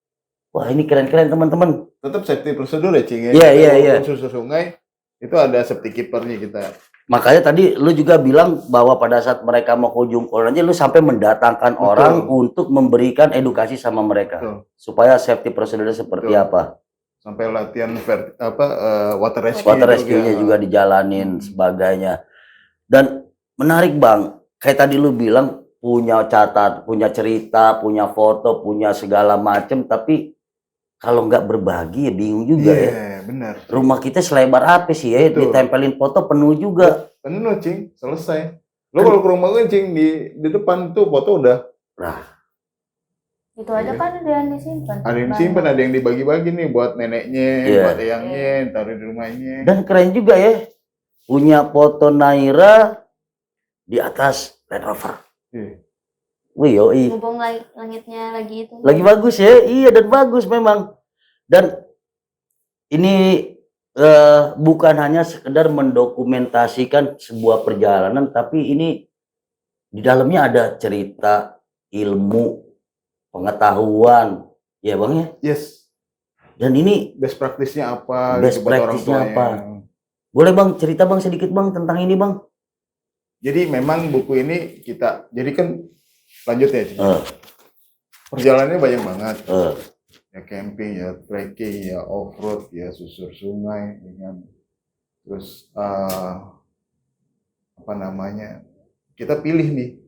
[SPEAKER 1] Wah ini keren teman-teman.
[SPEAKER 2] Tetap safety prosedur ya Cing.
[SPEAKER 1] Iya.
[SPEAKER 2] Susur sungai itu ada safety keepernya kita.
[SPEAKER 1] Makanya tadi lu juga bilang bahwa pada saat mereka mau ke ujung kulon aja lu sampai mendatangkan orang untuk memberikan edukasi sama mereka. Supaya safety prosedurnya seperti apa.
[SPEAKER 2] Sampai latihan water
[SPEAKER 1] rescue-nya juga dijalanin sebagainya. Dan menarik Bang, kayak tadi lu bilang punya cerita, punya foto, punya segala macem, tapi kalau nggak berbagi ya bingung juga ya.
[SPEAKER 2] Benar.
[SPEAKER 1] Rumah kita selebar apa sih ya? Ditempelin foto penuh juga.
[SPEAKER 2] Penuh Cing, selesai. Lo kalau ke rumah gue Cing di depan tuh foto udah.
[SPEAKER 1] Nah.
[SPEAKER 3] Itu aja kan ada yang disimpan.
[SPEAKER 2] Ada yang disimpan, ada yang dibagi-bagi nih buat neneknya, buat eyangnya, taruh di rumahnya.
[SPEAKER 1] Dan keren juga ya. Punya foto Naira di atas Land Rover. Wih, yoi.
[SPEAKER 3] Hubung langitnya lagi itu.
[SPEAKER 1] Lagi bagus ya, iya dan bagus memang. Dan ini bukan hanya sekedar mendokumentasikan sebuah perjalanan, tapi ini di dalamnya ada cerita, ilmu, pengetahuan, ya Bang ya?
[SPEAKER 2] Yes.
[SPEAKER 1] Dan ini
[SPEAKER 2] best practice-nya apa?
[SPEAKER 1] Best practice-nya apa? Boleh Bang, cerita Bang sedikit Bang tentang ini Bang.
[SPEAKER 2] Jadi memang buku ini kita, jadi kan lanjut ya, perjalanannya banyak banget, ya camping, ya trekking, ya off road, ya susur sungai, dengan terus apa namanya, kita pilih nih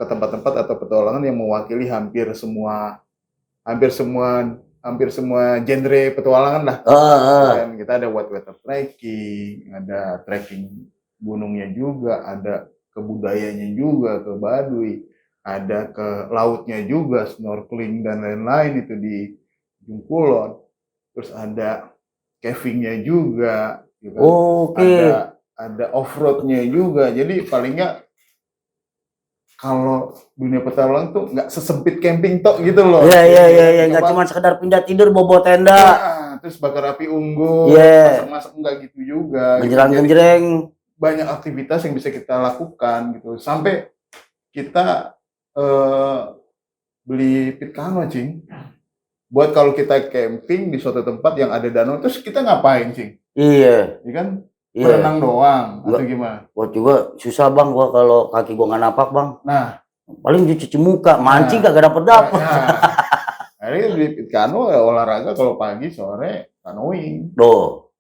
[SPEAKER 2] ke tempat-tempat atau petualangan yang mewakili hampir semua genre petualangan lah. Dan kita ada whitewater trekking, ada trekking gunungnya juga, ada ke budayanya juga, ke Baduy, ada ke lautnya juga, snorkeling dan lain-lain itu di Ujung Kulon. Terus ada cavingnya juga, gitu. Ada off-roadnya juga. Jadi paling nggak kalau dunia petualangan tuh nggak sesempit camping tok gitu loh.
[SPEAKER 1] Iya. Nggak cuma sekedar pindah tidur bobo tenda.
[SPEAKER 2] Terus bakar api unggun, masak-masak nggak gitu juga.
[SPEAKER 1] Genjerang-genjreng.
[SPEAKER 2] Banyak aktivitas yang bisa kita lakukan gitu. Sampai kita beli pit kano Cing. Buat kalau kita camping di suatu tempat yang ada danau, terus kita ngapain Cing?
[SPEAKER 1] Iya
[SPEAKER 2] kan? Berenang doang atau gimana?
[SPEAKER 1] Gua juga susah Bang, gua kalau kaki gua nggak napak Bang.
[SPEAKER 2] Nah,
[SPEAKER 1] paling cuci muka, mancing kagak dapet.
[SPEAKER 2] Akhirnya beli pit kano, olahraga kalau pagi sore kanoing.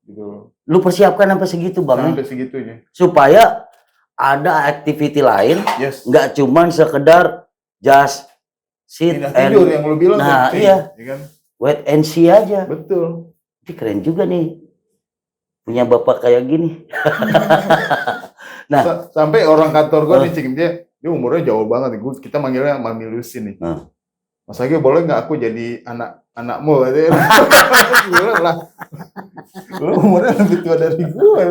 [SPEAKER 1] Gitu. Lu persiapkan sampai segitu bang,
[SPEAKER 2] Sampai segitunya.
[SPEAKER 1] supaya ada activity lain,
[SPEAKER 2] Yes.
[SPEAKER 1] nggak cuman sekedar just sit
[SPEAKER 2] Pindah
[SPEAKER 1] and
[SPEAKER 2] tidur yang lu bilang.
[SPEAKER 1] nah
[SPEAKER 2] kan,
[SPEAKER 1] iya,
[SPEAKER 2] ya kan?
[SPEAKER 1] wait and see aja.
[SPEAKER 2] Betul.
[SPEAKER 1] Ini keren juga nih, punya bapak kayak gini. Nah,
[SPEAKER 2] sampai orang kantor gua nih Cing, dia umurnya jauh banget nih. Kita manggilnya Mami Lucy nih. Mas Agi, boleh nggak aku jadi anakmu? Katanya. Gila lah. Lu umurnya lebih tua dari gue.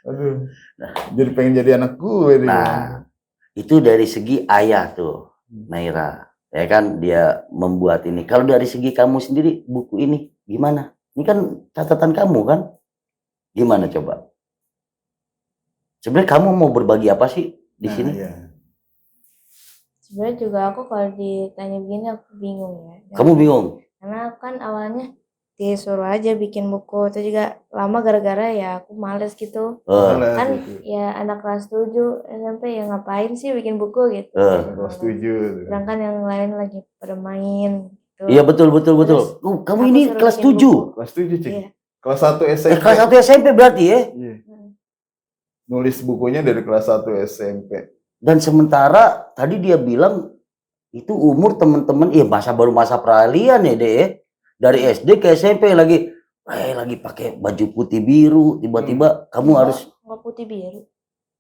[SPEAKER 2] Aduh. Jadi pengen jadi anak gue.
[SPEAKER 1] Nah, itu dari segi ayah tuh, Naira. Ya kan, dia membuat ini. Kalau dari segi kamu sendiri, buku ini gimana? Ini kan catatan kamu kan? Gimana coba? Sebenarnya kamu mau berbagi apa sih di sini?
[SPEAKER 2] Iya.
[SPEAKER 3] Sebenarnya juga aku kalau ditanya begini aku bingung ya.
[SPEAKER 1] Kamu bingung?
[SPEAKER 3] Karena kan awalnya disuruh aja bikin buku, itu juga lama gara-gara ya aku males gitu. Kan ya anak kelas 7 SMP ya ngapain sih bikin buku gitu.
[SPEAKER 2] Kelas 7.
[SPEAKER 3] Sedangkan yang lain lagi pada main gitu.
[SPEAKER 1] Iya betul. Kamu ini kelas 7?
[SPEAKER 2] Kelas 7 Cing.
[SPEAKER 3] Iya.
[SPEAKER 2] Kelas 1 SMP.
[SPEAKER 1] Kelas 1 SMP berarti ya?
[SPEAKER 2] Iya. Nulis bukunya dari kelas 1 SMP.
[SPEAKER 1] Dan sementara tadi dia bilang itu umur teman-teman, baru masa peralihan ya deh. Dari SD ke SMP lagi pakai baju putih biru, tiba-tiba kamu harus
[SPEAKER 3] nggak putih biru.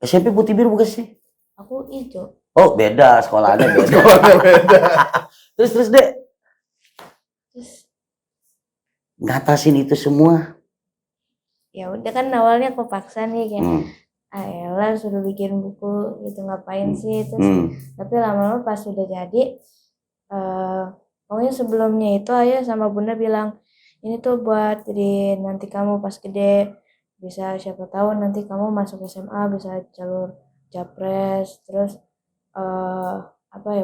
[SPEAKER 1] SMP putih biru bukan sih?
[SPEAKER 3] Aku hijau.
[SPEAKER 1] Oh beda, sekolahnya beda. Terus deh ngatasin itu semua.
[SPEAKER 3] Ya udah kan awalnya aku paksa nih kayak Ayolah sudah bikin buku gitu ngapain sih terus tapi lama-lama pas sudah jadi pokoknya sebelumnya itu ayah sama bunda bilang ini tuh buat jadi nanti kamu pas gede bisa siapa tahu nanti kamu masuk SMA bisa jalur Japres terus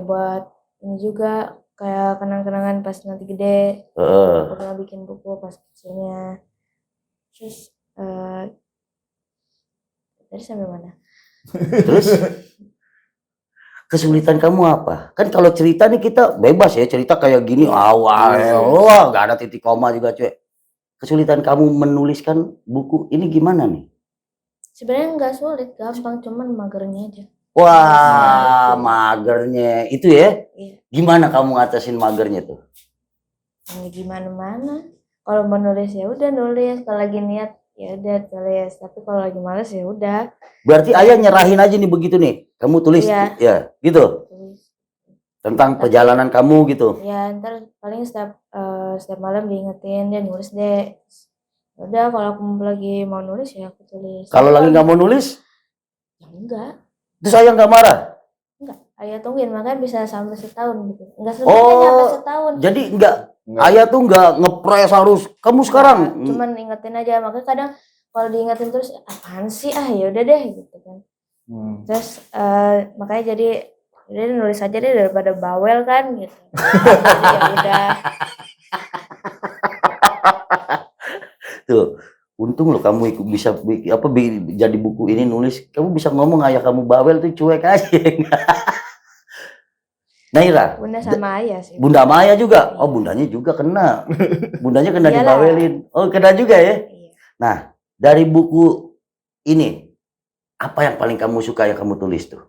[SPEAKER 3] buat ini juga kayak kenang-kenangan pas nanti gede pernah bikin buku pas kecilnya terus tadi sampai mana?
[SPEAKER 1] Terus kesulitan kamu apa? Kan kalau cerita nih kita bebas ya, cerita kayak gini awal, nggak ada titik koma juga cuy. Kesulitan kamu menuliskan buku ini gimana nih?
[SPEAKER 3] Sebenarnya nggak sulit, gampang, cuman magernya aja.
[SPEAKER 1] Wah, magernya itu ya?
[SPEAKER 3] Iya.
[SPEAKER 1] Gimana kamu ngatasin magernya tuh?
[SPEAKER 3] Gimana-mana. Kalau mau nulis ya udah nulis, kalau lagi niat ya udah tulis, tapi kalau lagi males ya udah.
[SPEAKER 1] Berarti ayah nyerahin aja nih begitu nih, kamu tulis ya gitu. Tulis. Tentang perjalanan kamu gitu.
[SPEAKER 3] Ya ntar paling setiap malam diingetin dia nulis deh. Udah kalau aku lagi mau nulis ya aku tulis.
[SPEAKER 1] Kalau lagi nggak mau nulis?
[SPEAKER 3] Ya enggak.
[SPEAKER 1] Terus ayah nggak marah?
[SPEAKER 3] Enggak, ayah tungguin makanya bisa sampai setahun gitu. Enggak sampai setahun.
[SPEAKER 1] Jadi enggak. Ayah tuh nggak ngepres harus kamu sekarang.
[SPEAKER 3] Cuman ingetin aja, makanya kadang kalau diingetin terus apaan sih ya udah deh gitu kan. Terus makanya jadi nulis aja deh daripada bawel kan gitu. Ya udah.
[SPEAKER 1] Tuh, untung loh kamu bisa jadi buku ini nulis. Kamu bisa ngomong ayah kamu bawel tuh cuek aja. Naira.
[SPEAKER 3] Bunda sama ayah sih.
[SPEAKER 1] Bunda sama ayah juga. Oh, bundanya juga kena. Bundanya kena dibawelin. Oh, kena juga ya. Iya. Nah, dari buku ini apa yang paling kamu suka yang kamu tulis tuh?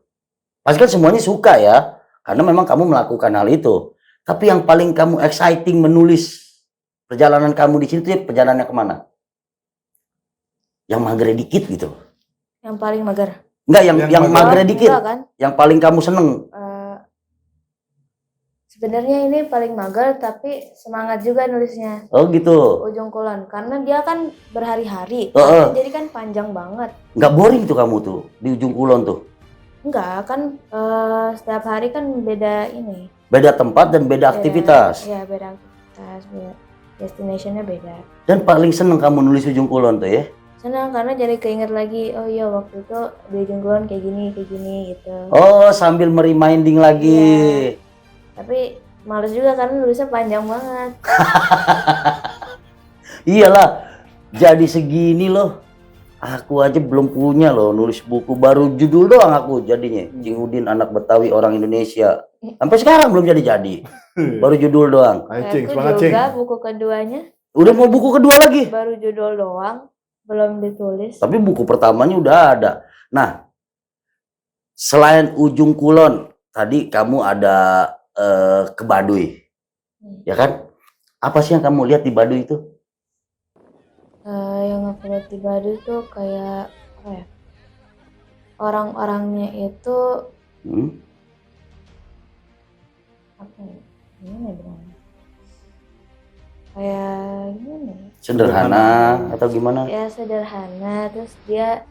[SPEAKER 1] Pasti kan semuanya suka ya, karena memang kamu melakukan hal itu. Tapi yang paling kamu exciting menulis perjalanan kamu di sini tuh perjalanannya kemana? Yang mager dikit gitu.
[SPEAKER 3] Yang paling mager?
[SPEAKER 1] Enggak, yang mager dikit.
[SPEAKER 3] Kan?
[SPEAKER 1] Yang paling kamu seneng.
[SPEAKER 3] Sebenarnya ini paling mager tapi semangat juga nulisnya.
[SPEAKER 1] Oh gitu.
[SPEAKER 3] Ujung Kulon karena dia kan berhari-hari. Jadi kan panjang banget.
[SPEAKER 1] Nggak boring tuh kamu tuh di Ujung Kulon tuh?
[SPEAKER 3] Enggak, kan setiap hari kan beda ini.
[SPEAKER 1] Beda tempat dan beda aktivitas.
[SPEAKER 3] Iya, beda aktivitas, beda destination-nya beda.
[SPEAKER 1] Dan paling seneng kamu nulis Ujung Kulon tuh ya?
[SPEAKER 3] Senang karena jadi keinget lagi, oh iya waktu itu di Ujung Kulon kayak gini gitu.
[SPEAKER 1] Oh, sambil mereminding lagi.
[SPEAKER 3] Iya. Tapi males juga karena nulisnya panjang banget.
[SPEAKER 1] Iyalah, jadi segini loh. Aku aja belum punya loh nulis buku, baru judul doang aku jadinya. Cing Udin anak Betawi orang Indonesia. Sampai sekarang belum jadi. Baru judul doang.
[SPEAKER 3] Aku juga buku keduanya.
[SPEAKER 1] Udah mau buku kedua lagi?
[SPEAKER 3] Baru judul doang. belum ditulis.
[SPEAKER 1] Tapi buku pertamanya udah ada. Nah, selain Ujung Kulon, tadi kamu ada ke Baduy, ya kan? Apa sih yang kamu lihat di Baduy itu?
[SPEAKER 3] Yang aku lihat di Baduy itu kayak apa ya? Orang-orangnya itu apa ya? Gimana ya bilangnya? Kayak gimana ya?
[SPEAKER 1] Sederhana atau gimana?
[SPEAKER 3] Ya sederhana, terus dia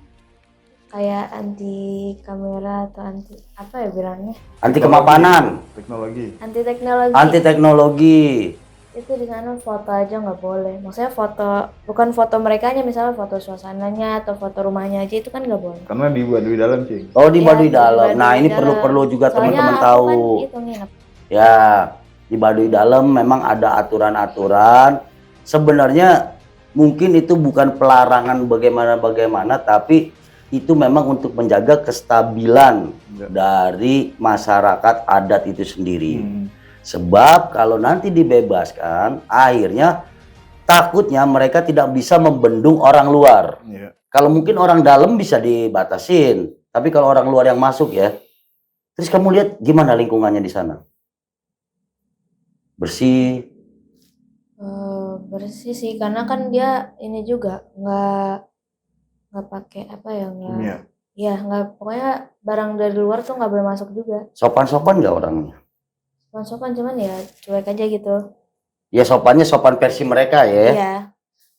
[SPEAKER 3] kayak anti kamera atau anti apa ya bilangnya?
[SPEAKER 1] Anti kemapanan.
[SPEAKER 2] Teknologi.
[SPEAKER 3] Anti teknologi.
[SPEAKER 1] Anti teknologi.
[SPEAKER 3] Itu di sana foto aja nggak boleh. Maksudnya foto bukan foto merekanya, misalnya foto suasananya atau foto rumahnya aja itu kan nggak boleh.
[SPEAKER 2] Karena di Baduy dalam, Cing.
[SPEAKER 1] Oh, di
[SPEAKER 3] Ya,
[SPEAKER 1] Baduy
[SPEAKER 3] di
[SPEAKER 1] dalam.
[SPEAKER 3] Baduy
[SPEAKER 1] Nah, ini
[SPEAKER 3] dalam.
[SPEAKER 1] perlu juga
[SPEAKER 3] Soalnya
[SPEAKER 1] teman-teman
[SPEAKER 3] aku
[SPEAKER 1] tahu.
[SPEAKER 3] kan itu nginep.
[SPEAKER 1] Ya, di Baduy dalam memang ada aturan-aturan. Sebenarnya mungkin itu bukan pelarangan bagaimana-bagaimana, tapi itu memang untuk menjaga kestabilan dari masyarakat adat itu sendiri. Sebab kalau nanti dibebaskan, akhirnya takutnya mereka tidak bisa membendung orang luar. Kalau mungkin orang dalam bisa dibatasin, tapi kalau orang luar yang masuk ya. Terus kamu lihat gimana lingkungannya di sana? Bersih?
[SPEAKER 3] Bersih sih, karena kan dia ini juga nggak pakai apa ya, nggak. Ya nggak, pokoknya barang dari luar tuh nggak boleh masuk juga.
[SPEAKER 1] Sopan-sopan nggak orangnya?
[SPEAKER 3] Sopan cuman ya cuek aja gitu.
[SPEAKER 1] Ya sopannya sopan versi mereka ya.
[SPEAKER 3] Iya.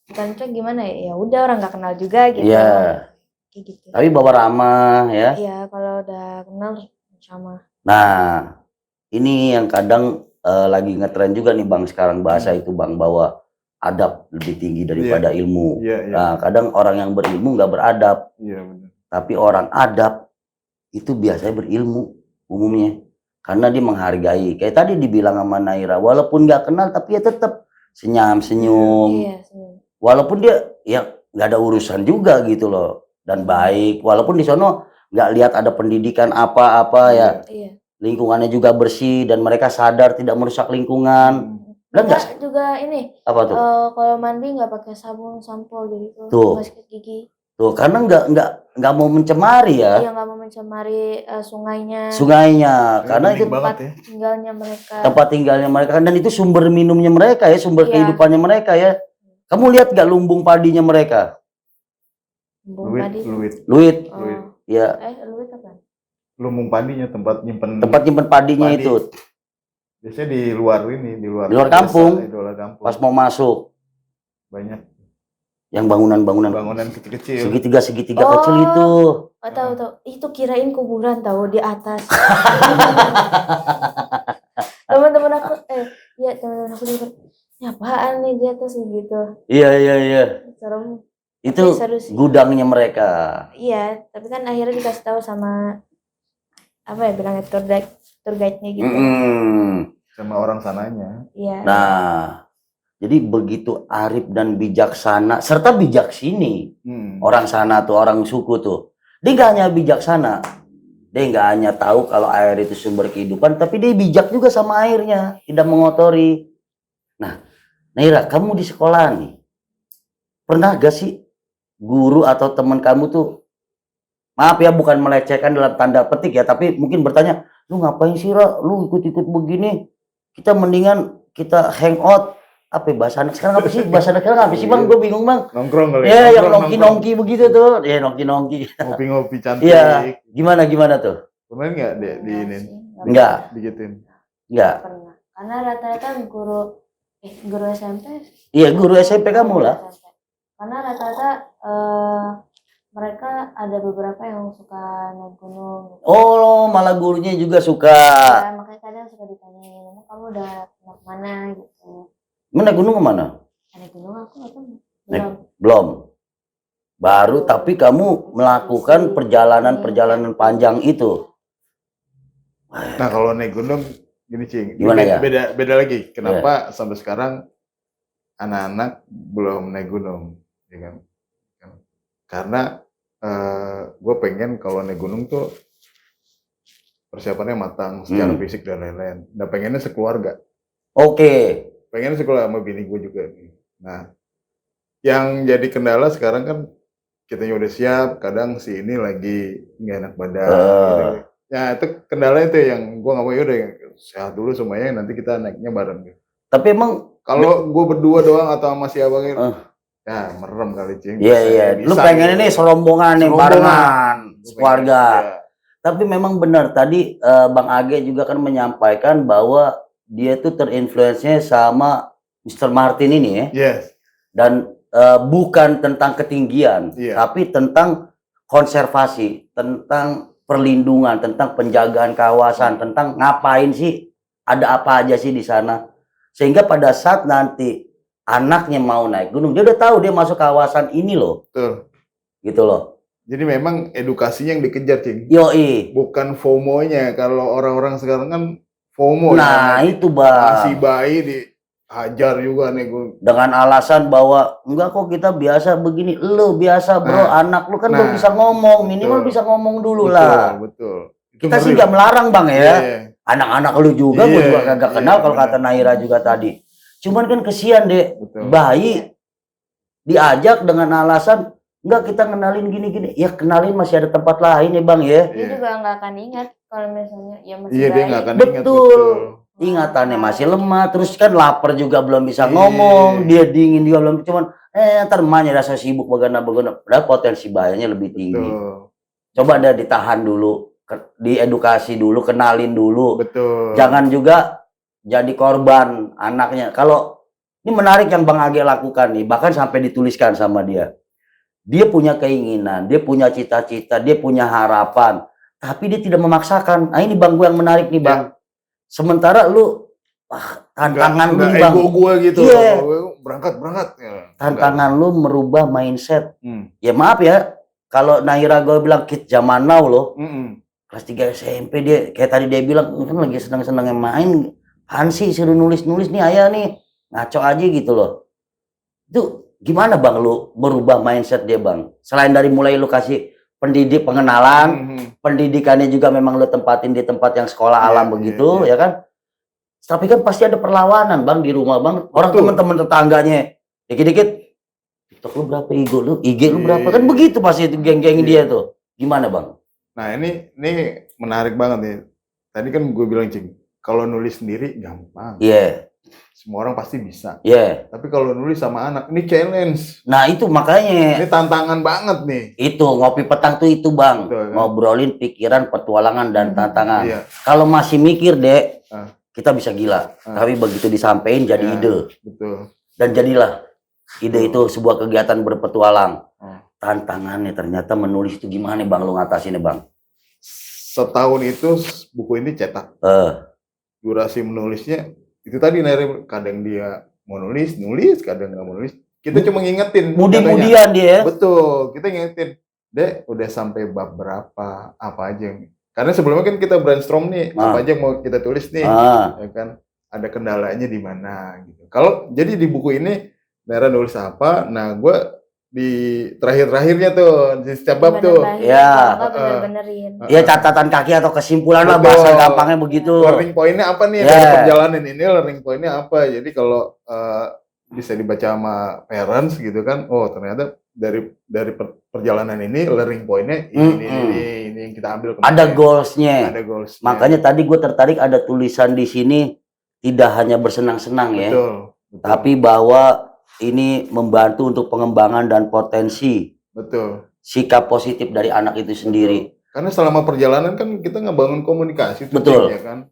[SPEAKER 3] Bukan cuek gimana ya? Ya udah orang nggak kenal juga gitu.
[SPEAKER 1] Iya.
[SPEAKER 3] Kayak gitu.
[SPEAKER 1] Tapi bawa ramah ya.
[SPEAKER 3] Iya, kalau udah kenal sama.
[SPEAKER 1] Nah, ini yang kadang lagi ngetren juga nih Bang sekarang bahasa itu Bang, bahwa adab lebih tinggi daripada ilmu. Nah, kadang orang yang berilmu nggak beradab.
[SPEAKER 2] Benar.
[SPEAKER 1] Tapi orang adab itu biasanya berilmu umumnya. Karena dia menghargai. Kayak tadi dibilang sama Naira, walaupun nggak kenal tapi ya tetap senyum.
[SPEAKER 3] Iya, senyum.
[SPEAKER 1] Walaupun dia ya nggak ada urusan juga gitu loh. Dan baik. Walaupun di sono nggak lihat ada pendidikan apa-apa ya.
[SPEAKER 3] Iya.
[SPEAKER 1] Lingkungannya juga bersih dan mereka sadar tidak merusak lingkungan.
[SPEAKER 3] Enggak juga ini.
[SPEAKER 1] Apa tuh?
[SPEAKER 3] Kalau mandi nggak pakai sabun, sampo gitu.
[SPEAKER 1] Tuh.
[SPEAKER 3] Sikat gigi.
[SPEAKER 1] Tuh, karena nggak mau mencemari ya.
[SPEAKER 3] Iya, nggak mau mencemari sungainya.
[SPEAKER 1] Karena itu
[SPEAKER 3] tempat tinggalnya mereka.
[SPEAKER 1] Tempat tinggalnya mereka dan itu sumber minumnya mereka ya, sumber kehidupannya mereka ya. Kamu lihat nggak lumbung padinya mereka?
[SPEAKER 3] Lumbung padi.
[SPEAKER 1] Luit. Ya.
[SPEAKER 3] Luit apa?
[SPEAKER 2] Lumbung padinya, tempat nyimpen
[SPEAKER 1] padinya padi. Itu.
[SPEAKER 2] Biasanya di luar ini, di luar
[SPEAKER 1] kampung.
[SPEAKER 2] Di luar kampung.
[SPEAKER 1] Pas mau masuk.
[SPEAKER 2] Banyak.
[SPEAKER 1] Yang bangunan
[SPEAKER 2] kecil-kecil.
[SPEAKER 1] Segitiga kecil itu.
[SPEAKER 3] Tahu. Itu kirain kuburan tahu di atas. Teman-teman aku teman-teman aku juga, "Ini apaan nih di atas gitu?"
[SPEAKER 1] Iya.
[SPEAKER 3] Serem.
[SPEAKER 1] Itu gudangnya mereka.
[SPEAKER 3] Iya, tapi kan akhirnya dikasih tahu sama apa ya bilangnya tour guide-nya gitu.
[SPEAKER 2] Sama orang sananya.
[SPEAKER 3] Iya.
[SPEAKER 1] Nah, jadi begitu arif dan bijaksana serta bijak sini. Orang sana tuh, orang suku tuh. Dia nggak hanya bijaksana. Dia nggak hanya tahu kalau air itu sumber kehidupan, tapi dia bijak juga sama airnya, tidak mengotori. Nah, Naira, kamu di sekolah nih, pernah gak sih guru atau teman kamu tuh, maaf ya bukan melecehkan dalam tanda petik ya, tapi mungkin bertanya, lu ngapain sih Ra, lu ikut-ikut begini, kita mendingan kita hangout. Apa bahasa anak sekarang apa sih? Bahasa anak sekarang apa sih Bang? Gue bingung Bang.
[SPEAKER 2] Nongkrong kali.
[SPEAKER 1] Ya, yang nongki-nongki begitu tuh. Ya, nongki-nongki.
[SPEAKER 2] Ngopi-ngopi cantik.
[SPEAKER 1] Iya, gimana tuh?
[SPEAKER 2] Pernah nggak di ini?
[SPEAKER 1] Enggak.
[SPEAKER 2] Digituin?
[SPEAKER 1] Enggak.
[SPEAKER 3] Pernah. Karena rata-rata guru SMP.
[SPEAKER 1] Iya, guru SMP kamu lah.
[SPEAKER 3] Karena rata-rata mereka ada beberapa yang suka naik gunung.
[SPEAKER 1] Oh, malah gurunya juga suka.
[SPEAKER 3] Ya, makanya kadang suka ditanyain, kamu udah kemana gitu.
[SPEAKER 1] Naik gunung kemana?
[SPEAKER 3] Naik gunung aku nggak tahu.
[SPEAKER 1] Belum. Baru tapi kamu melakukan perjalanan panjang itu.
[SPEAKER 2] Nah, kalau naik gunung gini Cing,
[SPEAKER 1] gimana ya?
[SPEAKER 2] Beda lagi. Kenapa sampai sekarang anak-anak belum naik gunung, ya kan? Karena gue pengen kalau naik gunung tuh persiapannya matang secara fisik dan lain-lain. Nah, pengennya sekeluarga. Pengennya sekolah sama bini gue juga nih. Nah, yang jadi kendala sekarang kan kitanya udah siap, kadang si ini lagi nggak enak badan. Gitu. Ya itu kendala itu yang gue nggak mau, yaudah sehat dulu semuanya, nanti kita naiknya bareng. Gitu.
[SPEAKER 1] Tapi emang
[SPEAKER 2] kalau gue berdua doang atau sama si abangnya, ya merem kali Cing.
[SPEAKER 1] Iya. Lu pengen ini serombongan nih, barengan, keluarga. Ya. Tapi memang benar tadi Bang Age juga kan menyampaikan bahwa dia tuh terinfluence-nya sama Mr. Martin ini ya.
[SPEAKER 2] Yes.
[SPEAKER 1] Dan bukan tentang ketinggian, tapi tentang konservasi, tentang perlindungan, tentang penjagaan kawasan, tentang ngapain sih, ada apa aja sih di sana. Sehingga pada saat nanti anaknya mau naik gunung, dia udah tahu dia masuk kawasan ini loh.
[SPEAKER 2] Betul.
[SPEAKER 1] Gitu loh.
[SPEAKER 2] Jadi memang edukasinya yang dikejar, Cing.
[SPEAKER 1] Yoi.
[SPEAKER 2] Bukan FOMO-nya. Kalau orang-orang sekarang kan FOMO.
[SPEAKER 1] Nah, ya. Itu Bang.
[SPEAKER 2] Masih bayi dihajar juga nih gue.
[SPEAKER 1] Dengan alasan bahwa enggak kok kita biasa begini. Lu biasa bro, anak lu kan belum bisa ngomong. Minimal bisa ngomong dulu lah.
[SPEAKER 2] Betul.
[SPEAKER 1] Kita sih nggak melarang Bang ya. Anak-anak lu juga, gue juga kagak kenal kalau kata Naira juga tadi. Cuman kan kesian deh, bayi diajak dengan alasan enggak kita kenalin gini-gini. Ya kenalin masih ada tempat lain ya Bang ya.
[SPEAKER 3] Dia juga nggak akan ingat kalau misalnya ya masih
[SPEAKER 2] bayi. Dia nggak akan
[SPEAKER 1] ingat. Betul. Ingatannya masih lemah, terus kan lapar juga belum bisa ngomong, dia dingin juga belum, cuman ntar emaknya rasa sibuk bagana. Padahal potensi bahayanya lebih tinggi. Coba ada ditahan dulu, diedukasi dulu, kenalin dulu.
[SPEAKER 2] Betul.
[SPEAKER 1] Jangan juga jadi korban anaknya. Kalau ini menarik yang Bang Age lakukan nih, bahkan sampai dituliskan sama dia. Dia punya keinginan, dia punya cita-cita, dia punya harapan, tapi dia tidak memaksakan. Nah ini Bang, gue yang menarik nih Bang. Sementara lu tantangan lu Bang.
[SPEAKER 2] Ego gue gitu. Berangkat.
[SPEAKER 1] Tantangan lu merubah mindset. Ya maaf ya, kalau Naira gue bilang kid zaman now loh. Kelas 3 SMP dia kayak tadi dia bilang kan lagi senang-senangnya main, Hansi suruh nulis-nulis nih ayah nih, ngaco aja gitu loh. Itu gimana Bang lu merubah mindset dia Bang? Selain dari mulai lu kasih pengenalan, pendidikannya juga memang lu tempatin di tempat yang sekolah alam begitu ya kan? Tapi kan pasti ada perlawanan Bang di rumah Bang. Orang teman-teman tetangganya dikit-dikit TikTok lu berapa, IG lu berapa, kan begitu pasti itu geng-geng dia tuh. Gimana Bang?
[SPEAKER 2] Nah ini menarik banget nih. Tadi kan gue bilang Cing, kalau nulis sendiri gampang.
[SPEAKER 1] Iya.
[SPEAKER 2] Semua orang pasti bisa.
[SPEAKER 1] Iya.
[SPEAKER 2] Tapi kalau nulis sama anak, ini challenge.
[SPEAKER 1] Nah itu makanya.
[SPEAKER 2] Ini tantangan banget nih.
[SPEAKER 1] Itu ngopi petang tuh itu Bang.
[SPEAKER 2] Betul, kan?
[SPEAKER 1] Ngobrolin pikiran, petualangan dan tantangan.
[SPEAKER 2] Iya.
[SPEAKER 1] Kalau masih mikir dek, kita bisa gila. Tapi begitu disampaikan jadi ide.
[SPEAKER 2] Betul.
[SPEAKER 1] Dan jadilah ide itu sebuah kegiatan berpetualang. Tantangannya ternyata menulis itu gimana Bang lu ngatasinnya Bang?
[SPEAKER 2] Setahun itu buku ini cetak. Durasi menulisnya itu tadi kadang dia mau nulis, kadang nggak mau nulis. Kita cuma ngingetin.
[SPEAKER 1] Mudi-mudian dia.
[SPEAKER 2] Betul, kita ngingetin. Dek, udah sampai bab berapa? Apa aja? Karena sebelumnya kan kita brainstorm nih, apa aja yang mau kita tulis nih, ya kan? Ada kendalanya di mana gitu. Kalau jadi di buku ini Naira nulis apa? Nah, gue di terakhir-terakhirnya tuh di setiap bab tuh
[SPEAKER 1] ya catatan kaki atau kesimpulan lah bahasa gampangnya begitu.
[SPEAKER 2] Learning point-nya apa nih dari perjalanan ini, learning point-nya apa, jadi kalau bisa dibaca sama parents gitu kan, oh ternyata dari perjalanan ini learning point-nya ini yang kita ambil kemarin.
[SPEAKER 1] Ada goals-nya. Makanya tadi gue tertarik ada tulisan di sini tidak hanya bersenang-senang ya, betul. Tapi bahwa ini membantu untuk pengembangan dan potensi. Betul. Sikap positif dari anak itu sendiri.
[SPEAKER 2] Betul. Karena selama perjalanan kan kita ngebangun komunikasi.
[SPEAKER 1] Betul.
[SPEAKER 2] Ya kan?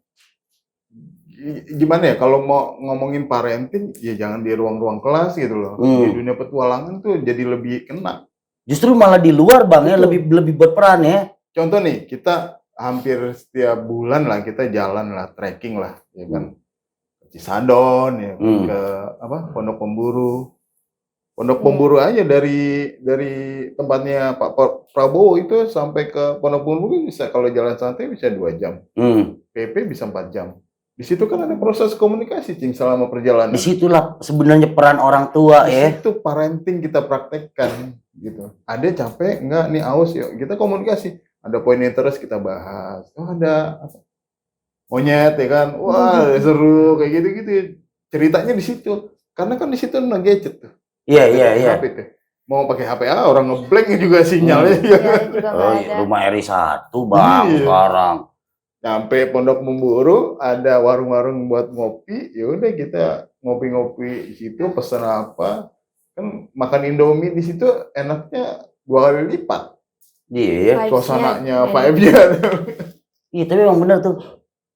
[SPEAKER 2] Gimana ya kalau mau ngomongin parenting ya jangan di ruang-ruang kelas gitu loh. Di dunia petualangan tuh jadi lebih kena.
[SPEAKER 1] Justru malah di luar Bang ya lebih berperan ya.
[SPEAKER 2] Contoh nih kita hampir setiap bulan lah kita jalan lah trekking lah ya kan. Cisadon ya ke Pondok Pemburu aja dari tempatnya Pak Prabowo itu sampai ke Pondok Pemburu bisa kalau jalan santai bisa 2 jam. PP bisa 4 jam. Di situ kan ada proses komunikasi Cing selama perjalanan.
[SPEAKER 1] Disitulah sebenarnya peran orang tua ya.
[SPEAKER 2] Di situ parenting kita praktekkan gitu. Ada capek enggak nih aus yuk kita komunikasi. Ada poin interest kita bahas. Oh ada monyet ya kan, wah seru kayak gitu-gitu ceritanya di situ, karena kan di situ gadget tuh.
[SPEAKER 1] Iya.
[SPEAKER 2] mau pakai HP orang ngeblank juga sinyalnya.
[SPEAKER 3] Sinyalnya juga nggak ada.
[SPEAKER 1] Rumah RI 1 bang
[SPEAKER 2] Iya.
[SPEAKER 1] sekarang.
[SPEAKER 2] Sampai Pondok Memburu ada warung-warung buat ngopi, ya udah kita ngopi-ngopi di situ, pesan apa, kan makan Indomie di situ enaknya 2 kali lipat.
[SPEAKER 1] Iya.
[SPEAKER 2] Suasananya
[SPEAKER 3] Vibes-nya,
[SPEAKER 2] 5G.
[SPEAKER 1] Iya tapi emang bener tuh.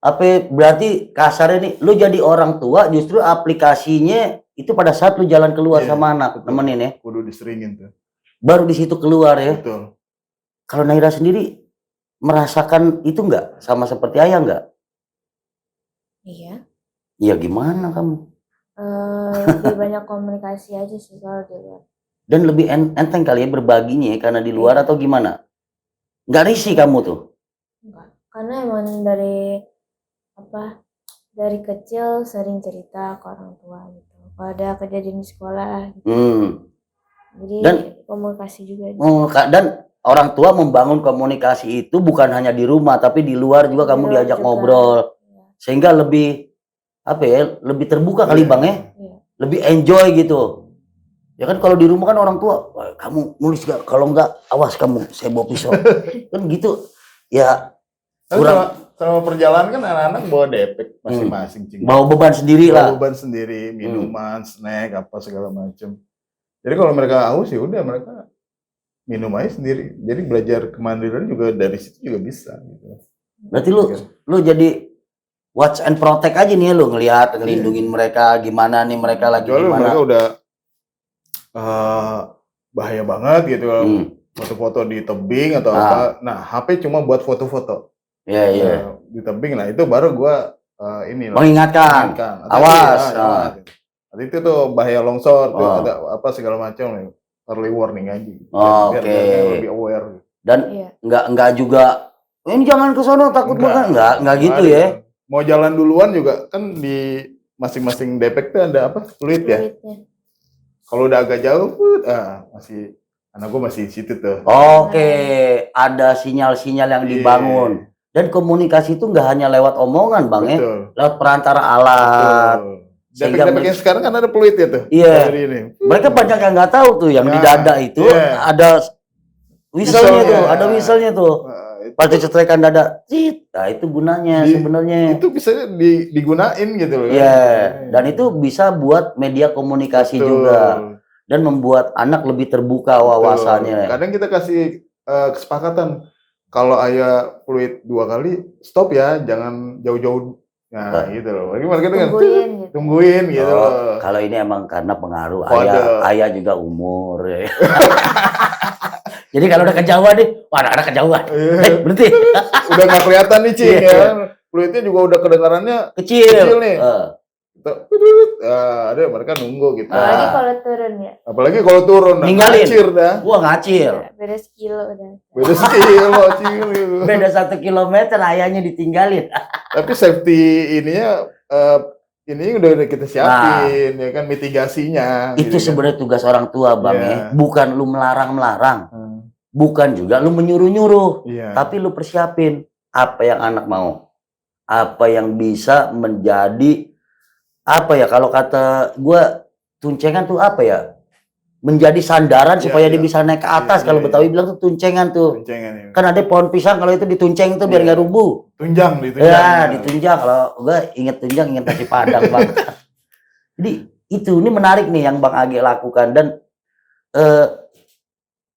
[SPEAKER 1] Apa berarti kasarnya nih, lu jadi orang tua justru aplikasinya itu pada saat lu jalan keluar
[SPEAKER 2] Iya,
[SPEAKER 1] sama anak
[SPEAKER 2] betul.
[SPEAKER 1] nemenin ya.
[SPEAKER 2] Kudu diseringin tuh.
[SPEAKER 1] Baru di situ keluar ya.
[SPEAKER 2] Betul.
[SPEAKER 1] Kalau Naira sendiri merasakan itu enggak sama seperti ayah enggak?
[SPEAKER 3] Iya.
[SPEAKER 1] Iya gimana kamu?
[SPEAKER 3] Lebih banyak komunikasi aja sih kalau di luar.
[SPEAKER 1] Dan lebih enteng kali ya berbaginya ya, karena di luar atau gimana? Nggak risih kamu tuh?
[SPEAKER 3] Enggak. Karena emang dari kecil sering cerita ke orang tua gitu. Kalau ada kejadian di sekolah gitu. Jadi komunikasi juga.
[SPEAKER 1] Dan orang tua membangun komunikasi itu bukan hanya di rumah tapi di luar juga kamu diajak
[SPEAKER 3] juga.
[SPEAKER 1] ngobrol.
[SPEAKER 3] Iya.
[SPEAKER 1] Sehingga lebih lebih terbuka kali Bang ya.
[SPEAKER 3] Iya.
[SPEAKER 1] Lebih enjoy gitu. Ya kan kalau di rumah kan orang tua, kamu nulis gak? Kalau enggak awas kamu saya bawa pisau. Kan gitu. Ya kurang
[SPEAKER 2] selama perjalanan kan anak-anak bawa depek masing-masing.
[SPEAKER 1] Bawa beban sendiri lah.
[SPEAKER 2] Bawa beban sendiri, minuman, snack, apa segala macam. Jadi kalau mereka haus ya udah mereka minum aja sendiri. Jadi belajar kemandirian juga dari situ juga bisa gitu.
[SPEAKER 1] Berarti lu jadi watch and protect aja nih lu ngelindungin mereka gimana nih mereka lagi
[SPEAKER 2] Kecuali
[SPEAKER 1] gimana.
[SPEAKER 2] mereka udah bahaya banget gitu. Foto-foto di tebing atau apa. Nah, HP cuma buat foto-foto.
[SPEAKER 1] Iya.
[SPEAKER 2] Di tebing, nah itu baru gua
[SPEAKER 1] mengingatkan. Awas.
[SPEAKER 2] Nanti itu tuh bahaya longsor, tuh ada apa segala macam, early warning aja.
[SPEAKER 1] Oke.
[SPEAKER 2] Lebih aware.
[SPEAKER 1] Dan enggak juga ini jangan ke sono takut banget enggak gitu ya.
[SPEAKER 2] Mau jalan duluan juga kan di masing-masing depek tuh ada apa? Fluid ya. Kalau udah agak jauh, masih anak gua masih di situ tuh.
[SPEAKER 1] Oke, ada sinyal-sinyal yang dibangun. Dan komunikasi itu nggak hanya lewat omongan Bang ya, lewat perantara alat.
[SPEAKER 2] Depek-depek yang sekarang kan ada peluit ya tuh.
[SPEAKER 1] Iya. Mereka banyak yang nggak tahu tuh yang di dada itu ada whistle-nya tuh, ada whistle-nya tuh. Pas dicetrekan dada, nah itu gunanya sebenarnya.
[SPEAKER 2] Itu bisa digunain gitu loh.
[SPEAKER 1] Iya, dan itu bisa buat media komunikasi juga. Dan membuat anak lebih terbuka wawasannya.
[SPEAKER 2] Kadang kita kasih kesepakatan. Kalau ayah fluid 2 kali, stop ya, jangan jauh-jauh. Nah, gitu loh. Bagaimana kita tungguin gitu loh.
[SPEAKER 1] Kalau ini emang karena pengaruh ayah juga umur. Ya. Jadi kalau udah kejauhan nih, wah anak-anak kejauhan. Berhenti.
[SPEAKER 2] Udah nggak kelihatan nih, Cing ya. Fluidnya juga udah kedengarannya kecil nih. Ada mereka nunggu gitu.
[SPEAKER 3] Apalagi kalau turun ya.
[SPEAKER 2] Apalagi kalau turun,
[SPEAKER 1] ninggalin.
[SPEAKER 2] Ngacir dah.
[SPEAKER 1] Wah ngacir.
[SPEAKER 3] Beda sekilo udah.
[SPEAKER 2] Beda sekilo, Cing.
[SPEAKER 1] Beda 1 kilometer ayahnya ditinggalin.
[SPEAKER 2] Tapi safety ininya ini udah kita siapin ya kan mitigasinya.
[SPEAKER 1] Itu sebenarnya tugas orang tua Bang ya. Bukan lu melarang-melarang. Bukan juga lu menyuruh-nyuruh. Tapi lu persiapin apa yang anak mau. Apa yang bisa menjadi apa ya kalau kata gua tuncengan tuh apa ya? Menjadi sandaran supaya dia bisa naik ke atas. Kalau Betawi bilang tuh tuncengan tuh. Kan ada pohon pisang kalau itu ditunceng itu biar nggak rubuh.
[SPEAKER 2] Tunjang.
[SPEAKER 1] Ya, ditunjang. Kalau gua inget tunjang, inget nasi padang Bang. Jadi ini menarik nih yang Bang Age lakukan dan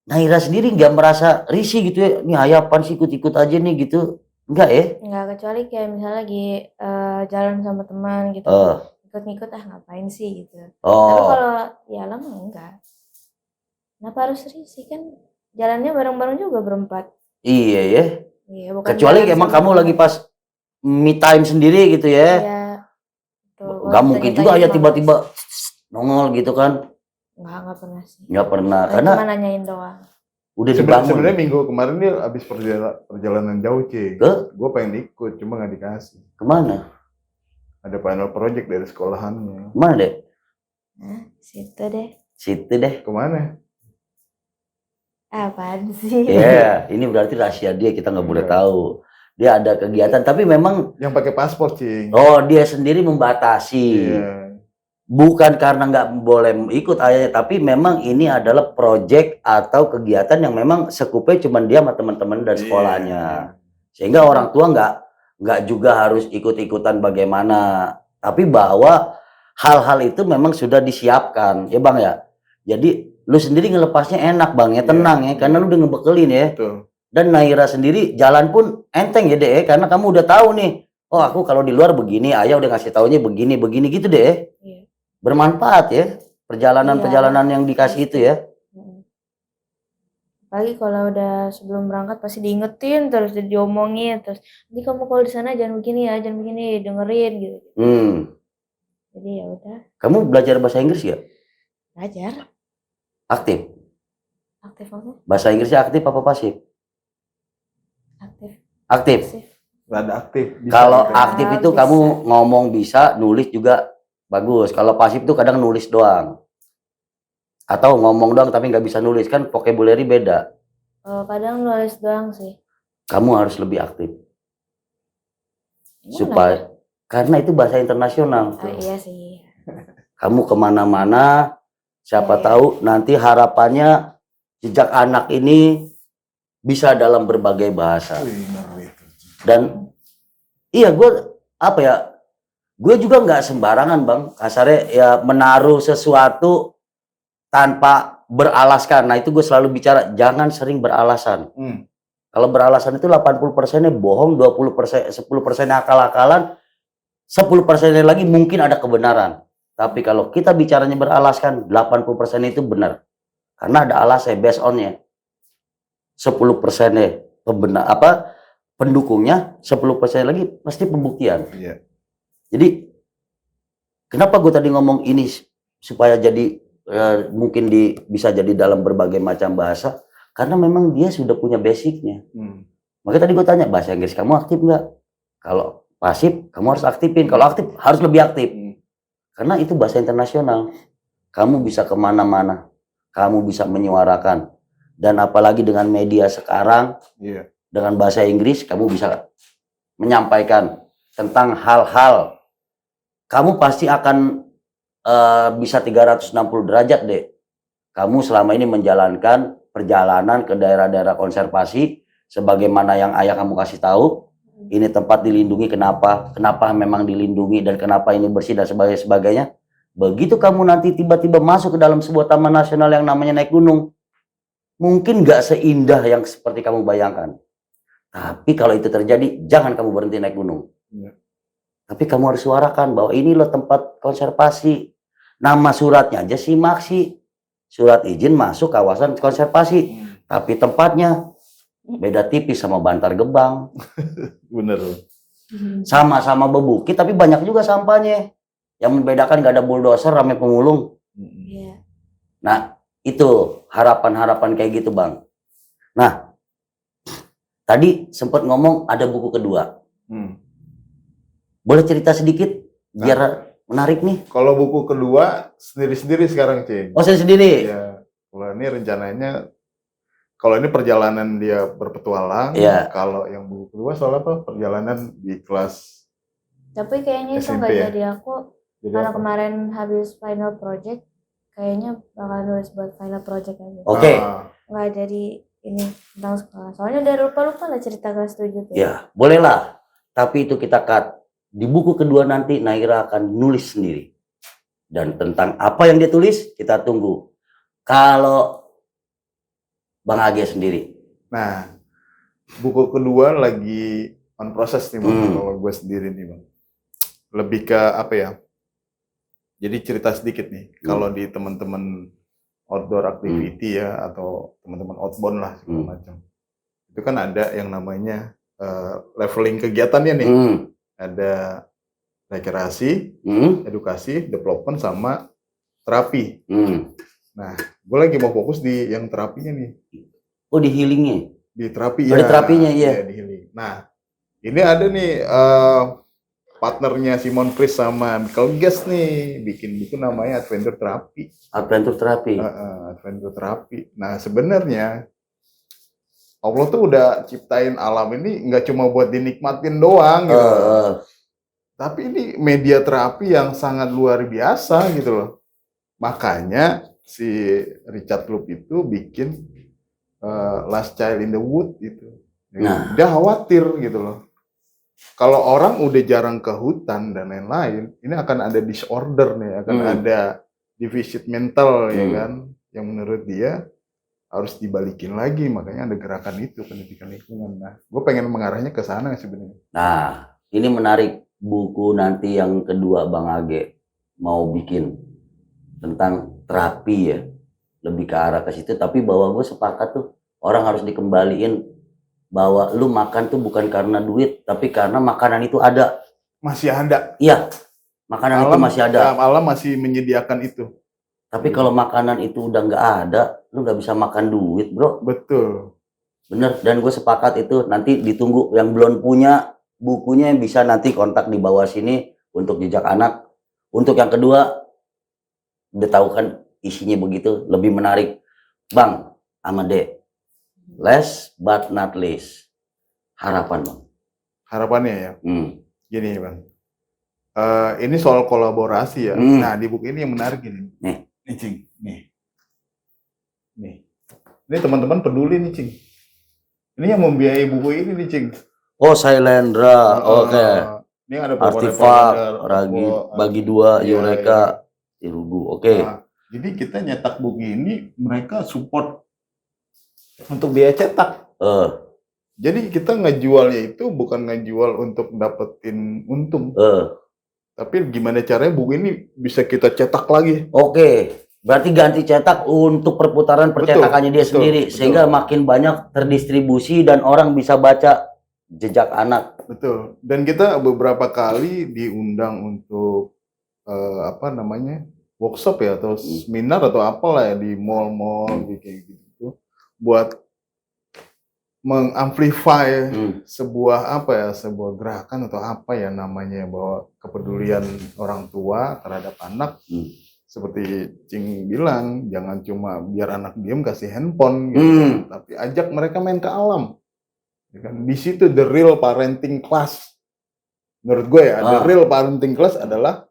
[SPEAKER 1] Naira sendiri nggak merasa risih gitu ya. Nih ayah apaan sih ikut-ikut aja nih gitu. Enggak ya?
[SPEAKER 3] Enggak, kecuali kayak misalnya lagi jalan sama teman gitu. Ikut-ikut ngapain sih gitu. Tapi kalau ya lama enggak. Kenapa harus risih kan jalannya bareng-bareng juga berempat.
[SPEAKER 1] Iya ya.
[SPEAKER 3] Iya, bukan
[SPEAKER 1] kecuali emang kamu lagi pas me time sendiri gitu ya.
[SPEAKER 3] Iya.
[SPEAKER 1] Gak mungkin juga ayah tiba-tiba nongol gitu kan.
[SPEAKER 3] Enggak pernah sih.
[SPEAKER 1] Enggak pernah karena
[SPEAKER 3] cuma nanyain doang.
[SPEAKER 1] Udah dibangun.
[SPEAKER 2] Sebenarnya minggu kemarin dia habis perjalanan jauh, Cik. Gue pengen ikut, cuma nggak dikasih.
[SPEAKER 1] Kemana?
[SPEAKER 2] Ada final project dari sekolahannya.
[SPEAKER 1] Kemana deh?
[SPEAKER 3] Situ deh.
[SPEAKER 1] Situ deh.
[SPEAKER 2] Kemana?
[SPEAKER 3] Apaan sih?
[SPEAKER 1] Iya, ini berarti rahasia dia, kita nggak boleh tahu. Dia ada kegiatan, tapi memang
[SPEAKER 2] yang pakai paspor, Cing.
[SPEAKER 1] Oh, dia sendiri membatasi.
[SPEAKER 2] Iya.
[SPEAKER 1] bukan karena nggak boleh ikut ayahnya, tapi memang ini adalah proyek atau kegiatan yang memang sekupnya cuma dia sama teman-teman dan sekolahnya. Sehingga orang tua nggak juga harus ikut-ikutan bagaimana, tapi bahwa hal-hal itu memang sudah disiapkan ya Bang ya. Jadi lu sendiri ngelepasnya enak Bang ya, tenang ya, karena lu udah ngebekelin ya.
[SPEAKER 2] Betul.
[SPEAKER 1] Dan Naira sendiri jalan pun enteng ya deh ya, karena kamu udah tahu nih, oh aku kalau di luar begini, ayah udah ngasih taunya begini gitu deh.
[SPEAKER 3] Iya.
[SPEAKER 1] Bermanfaat ya perjalanan-perjalanan yang dikasih itu ya.
[SPEAKER 3] Apalagi kalau udah sebelum berangkat pasti diingetin terus, diomongin terus, nanti kamu kalau di sana jangan begini ya, jangan begini, dengerin gitu. Jadi ya udah.
[SPEAKER 1] Kamu belajar bahasa Inggris ya?
[SPEAKER 3] Belajar.
[SPEAKER 1] Aktif?
[SPEAKER 3] Aktif apa?
[SPEAKER 1] Bahasa Inggrisnya aktif apa pasif?
[SPEAKER 3] Aktif.
[SPEAKER 1] Aktif.
[SPEAKER 2] Rada aktif.
[SPEAKER 1] Kalau aktif itu bisa. Kamu ngomong bisa, nulis juga bagus. Kalau pasif itu kadang nulis doang. Atau ngomong doang tapi nggak bisa nulis, kan vocabulary beda.
[SPEAKER 3] Kadang nulis doang sih.
[SPEAKER 1] Kamu harus lebih aktif. Supaya, karena itu bahasa internasional.
[SPEAKER 3] Iya sih.
[SPEAKER 1] Kamu kemana-mana, siapa tahu nanti harapannya jejak anak ini bisa dalam berbagai bahasa. Dan iya gue juga nggak sembarangan Bang, kasarnya ya menaruh sesuatu tanpa beralaskan. Nah itu gue selalu bicara, jangan sering beralasan. Kalau beralasan itu 80%-nya bohong, 20%, 10%-nya akal-akalan, 10%-nya lagi mungkin ada kebenaran. Tapi kalau kita bicaranya beralaskan, 80% itu benar. Karena ada alasnya, based on-nya. 10%-nya pendukungnya, 10% lagi pasti pembuktian. Jadi kenapa gue tadi ngomong ini supaya jadi mungkin bisa jadi dalam berbagai macam bahasa, karena memang dia sudah punya basicnya. Makanya tadi gue tanya, bahasa Inggris kamu aktif nggak? Kalau pasif kamu harus aktifin, kalau aktif harus lebih aktif. Karena itu bahasa internasional, kamu bisa kemana-mana, kamu bisa menyuarakan. Dan apalagi dengan media sekarang, dengan bahasa Inggris kamu bisa menyampaikan tentang hal-hal, kamu pasti akan bisa 360 derajat deh. Kamu selama ini menjalankan perjalanan ke daerah-daerah konservasi, sebagaimana yang ayah kamu kasih tahu, ini tempat dilindungi, kenapa memang dilindungi, dan kenapa ini bersih dan sebagainya. Begitu kamu nanti tiba-tiba masuk ke dalam sebuah taman nasional yang namanya naik gunung, mungkin nggak seindah yang seperti kamu bayangkan. Tapi kalau itu terjadi, jangan kamu berhenti naik gunung. Tapi kamu harus suarakan bahwa ini loh tempat konservasi. Nama suratnya aja SIMAKSI, surat izin masuk kawasan konservasi. Tapi tempatnya beda tipis sama Bantar Gebang.
[SPEAKER 2] Bener.
[SPEAKER 1] Sama-sama bebukit tapi banyak juga sampahnya. Yang membedakan nggak ada bulldozer, rame pemulung. Nah itu harapan-harapan kayak gitu Bang. Nah tadi sempat ngomong ada buku kedua. Boleh cerita sedikit biar menarik nih.
[SPEAKER 2] Kalau buku kedua sendiri-sendiri sekarang Cing.
[SPEAKER 1] Oh sendiri?
[SPEAKER 2] Iya. Kalau ini rencananya, kalau ini perjalanan dia berpetualang. Kalau yang buku kedua soal apa? Perjalanan di kelas.
[SPEAKER 3] Tapi kayaknya itu nggak jadi aku. Karena kemarin habis final project, kayaknya bakal nulis buat final project aja.
[SPEAKER 1] Oke.
[SPEAKER 3] Nggak jadi ini tentang sekolah. Soalnya udah lupa-lupa lah cerita kelas 7 tuh.
[SPEAKER 1] Ya, bolehlah. Tapi itu kita cut. Di buku kedua nanti Naira akan nulis sendiri. Dan tentang apa yang dia tulis, kita tunggu. Kalau Bang Age sendiri.
[SPEAKER 2] Nah, buku kedua lagi on proses nih Bang. Kalau gue sendiri nih Bang. Lebih ke apa ya? Jadi cerita sedikit nih. Kalau di teman-teman outdoor activity ya, atau teman-teman outbound lah segala macam. Itu kan ada yang namanya leveling kegiatannya nih. Ada rekreasi, edukasi, development, sama terapi. Nah, gue lagi mau fokus di yang terapinya nih.
[SPEAKER 1] Oh, di healingnya?
[SPEAKER 2] Di terapi
[SPEAKER 1] ya. Di terapinya ya.
[SPEAKER 2] Di healing. Nah, ini ada nih partnernya Simon Chris sama Michael Guest nih, bikin buku namanya Adventure Therapy.
[SPEAKER 1] Adventure Therapy.
[SPEAKER 2] Adventure Therapy. Nah, sebenarnya Allah tuh udah ciptain alam ini nggak cuma buat dinikmatin doang gitu. Tapi ini media terapi yang sangat luar biasa gitu loh. Makanya si Richard Loup itu bikin Last Child in the Wood gitu.
[SPEAKER 1] Nah.
[SPEAKER 2] Dia khawatir gitu loh. Kalau orang udah jarang ke hutan dan lain-lain, ini akan ada disorder nih, akan ada defisit mental ya kan, yang menurut dia harus dibalikin lagi. Makanya ada gerakan itu, pendidikan lingkungan. Nah, gue pengen mengarahnya ke sana sebenarnya.
[SPEAKER 1] Nah, ini menarik, buku nanti yang kedua Bang Age mau bikin tentang terapi ya, lebih ke arah ke situ. Tapi bahwa gue sepakat tuh orang harus dikembaliin bahwa lu makan tuh bukan karena duit, tapi karena makanan itu ada.
[SPEAKER 2] Masih ada.
[SPEAKER 1] Iya, makanan
[SPEAKER 2] alam,
[SPEAKER 1] itu masih ada.
[SPEAKER 2] Alam masih menyediakan itu.
[SPEAKER 1] Tapi kalau makanan itu udah nggak ada, lu nggak bisa makan duit, bro.
[SPEAKER 2] Betul.
[SPEAKER 1] Bener, dan gue sepakat itu. Nanti ditunggu yang belum punya bukunya bisa nanti kontak di bawah sini untuk Jejak Anak. Untuk yang kedua, udah tahu kan isinya begitu, lebih menarik. Bang, Amade, last but not least, harapan Bang.
[SPEAKER 2] Harapannya ya, gini Bang, ini soal kolaborasi ya. Nah di buku ini yang menarik ini, nih Cing, nih, ini teman-teman peduli nih Cing. Ini yang membiayai buku ini nih Cing.
[SPEAKER 1] Oh, Sailendra, oke.
[SPEAKER 2] Ini ada
[SPEAKER 1] Artifak, bagi dua, Eureka, Irugu, oke.
[SPEAKER 2] Nah, jadi kita nyetak buku ini, mereka support untuk biaya cetak. Jadi kita ngejualnya itu bukan ngejual untuk dapetin untung. Tapi gimana caranya buku ini bisa kita cetak lagi.
[SPEAKER 1] Oke, berarti ganti cetak untuk perputaran percetakannya dia sendiri. Sehingga makin banyak terdistribusi dan orang bisa baca Jejak Anak.
[SPEAKER 2] Betul. Dan kita beberapa kali diundang untuk workshop ya, atau seminar atau apalah ya, di mall-mall kayak gitu. Buat mengamplify sebuah gerakan atau apa ya namanya, bahwa kepedulian orang tua terhadap anak. Seperti Cing bilang, jangan cuma biar anak diem kasih handphone gitu, tapi ajak mereka main ke alam. Di situ the real parenting class. Menurut gue ya, the real parenting class adalah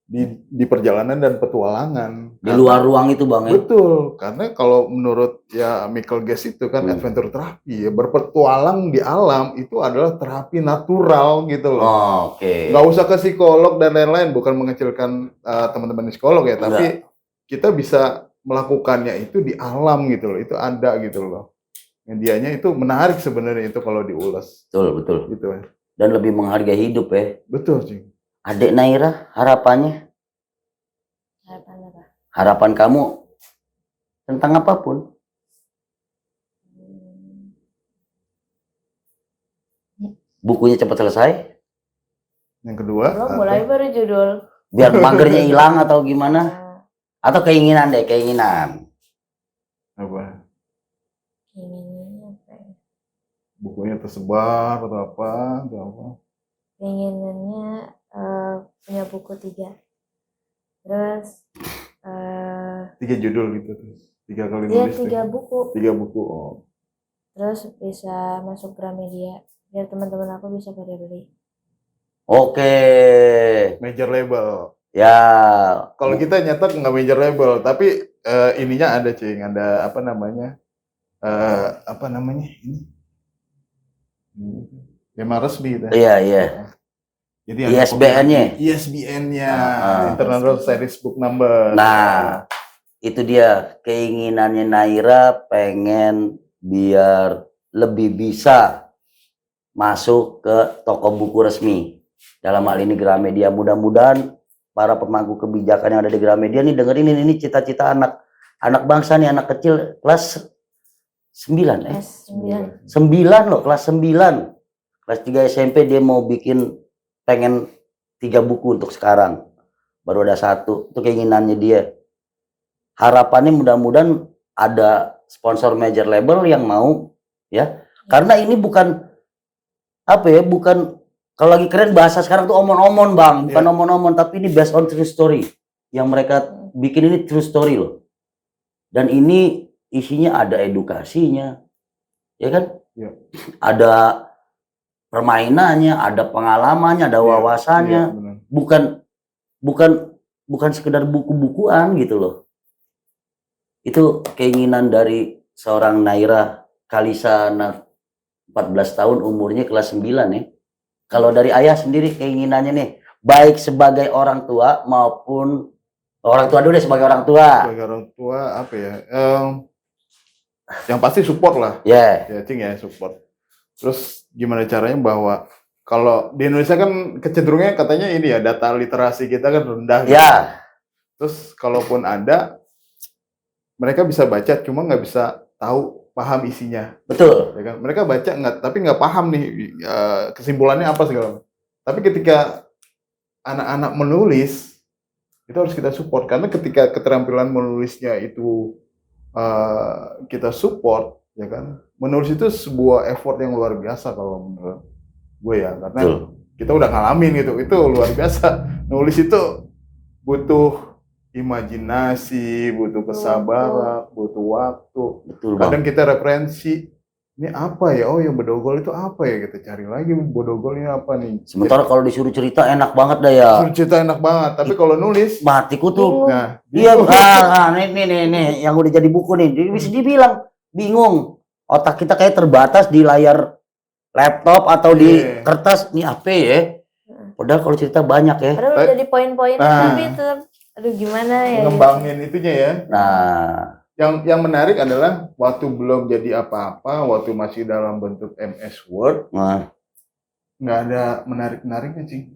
[SPEAKER 2] di perjalanan dan petualangan.
[SPEAKER 1] Di luar ruang itu Bang ya?
[SPEAKER 2] Betul, karena kalau menurut ya Michael Gerst itu kan adventure terapi ya, berpetualang di alam itu adalah terapi natural gitu loh.
[SPEAKER 1] Oke.
[SPEAKER 2] Nggak usah ke psikolog dan lain-lain, bukan mengecilkan teman-teman psikolog ya, tapi kita bisa melakukannya itu di alam gitu loh, itu ada gitu loh. Medianya itu menarik sebenarnya itu kalau diulas.
[SPEAKER 1] Betul.
[SPEAKER 2] Gitu ya.
[SPEAKER 1] Dan lebih menghargai hidup ya.
[SPEAKER 2] Betul sih.
[SPEAKER 1] Adik Naira, harapannya?
[SPEAKER 3] Harapan apa?
[SPEAKER 1] Harapan kamu tentang apapun. Bukunya cepat selesai.
[SPEAKER 2] Yang kedua,
[SPEAKER 3] belum mulai baru judul.
[SPEAKER 1] Biar magernya hilang atau gimana? Atau keinginan deh, keinginan.
[SPEAKER 2] Apa?
[SPEAKER 3] Keinginannya apa ya?
[SPEAKER 2] Bukunya tersebar atau apa?
[SPEAKER 3] Keinginannya punya buku 3. Terus
[SPEAKER 2] 3 judul gitu tuh. 3 kali
[SPEAKER 3] dia
[SPEAKER 2] nulis.
[SPEAKER 3] 3 buku.
[SPEAKER 2] 3 buku. Oh.
[SPEAKER 3] Terus bisa masuk Gramedia biar teman-teman aku bisa pada beli.
[SPEAKER 1] Oke.
[SPEAKER 2] Major label.
[SPEAKER 1] Ya.
[SPEAKER 2] Kalau kita nyetak nggak major label, tapi ininya ada Cing, ada apa namanya ini. Memang resmi gitu.
[SPEAKER 1] Iya. Jadi ISBN-nya.
[SPEAKER 2] ISBN-nya, International Series Book Number.
[SPEAKER 1] Nah, itu dia keinginannya Naira, pengen biar lebih bisa masuk ke toko buku resmi. Dalam hal ini Gramedia. Mudah-mudahan para pemangku kebijakan yang ada di Gramedia nih dengerin ini cita-cita anak bangsa nih, anak kecil kelas 9 9 loh, kelas 9. Kelas 3 SMP dia mau pengen 3 buku untuk sekarang. Baru ada 1. Itu keinginannya dia. Harapannya mudah-mudahan ada sponsor major label yang mau ya. Karena ini bukan bukan, kalau lagi keren bahasa sekarang tuh omon-omon Bang, bukan omon-omon, tapi ini based on true story. Yang mereka bikin ini true story loh. Dan ini isinya ada edukasinya. Ya kan?
[SPEAKER 2] Ya.
[SPEAKER 1] Ada permainannya, ada pengalamannya, ada wawasannya. Bukan sekedar buku-bukuan gitu loh. Itu keinginan dari seorang Naira Kalisa, 14 tahun umurnya, kelas 9 ya. Kalau dari ayah sendiri keinginannya nih, baik sebagai orang tua maupun orang tua dulu deh, sebagai orang tua.
[SPEAKER 2] Sebagai orang tua apa ya? Yang pasti support lah.
[SPEAKER 1] Ya.
[SPEAKER 2] Ya, Cing ya, support. Terus gimana caranya bahwa kalau di Indonesia kan kecenderungannya katanya ini ya, data literasi kita kan rendah.
[SPEAKER 1] Ya.
[SPEAKER 2] Gitu. Terus kalaupun ada, mereka bisa baca, cuma nggak bisa tahu, paham isinya.
[SPEAKER 1] Betul.
[SPEAKER 2] Ya kan? Mereka baca tapi nggak paham nih kesimpulannya apa segala. Tapi ketika anak-anak menulis, itu harus kita support, karena ketika keterampilan menulisnya itu kita support, ya kan, menulis itu sebuah effort yang luar biasa kalau menurut gue ya, karena kita udah ngalamin gitu, itu luar biasa. Nulis itu butuh imajinasi, butuh kesabaran, butuh waktu.
[SPEAKER 1] Betul,
[SPEAKER 2] kadang kita referensi, ini apa ya, oh yang Bodogol itu apa ya, kita cari lagi Bodogol ini apa nih.
[SPEAKER 1] Sementara kalau disuruh cerita enak banget dah ya.
[SPEAKER 2] Disuruh cerita enak banget, tapi kalau nulis
[SPEAKER 1] matiku tuh.
[SPEAKER 2] Nah,
[SPEAKER 1] iya, nih yang udah jadi buku nih, bisa dibilang bingung. Otak kita kayak terbatas di layar laptop atau di kertas, nih apa ya? Padahal kalau cerita banyak ya.
[SPEAKER 3] Padahal udah di poin-poin, tapi tetap aduh gimana ya.
[SPEAKER 2] Ngembangin itunya ya.
[SPEAKER 1] Nah,
[SPEAKER 2] yang menarik adalah waktu belum jadi apa-apa, waktu masih dalam bentuk MS Word, nggak ada menarik-nariknya sih,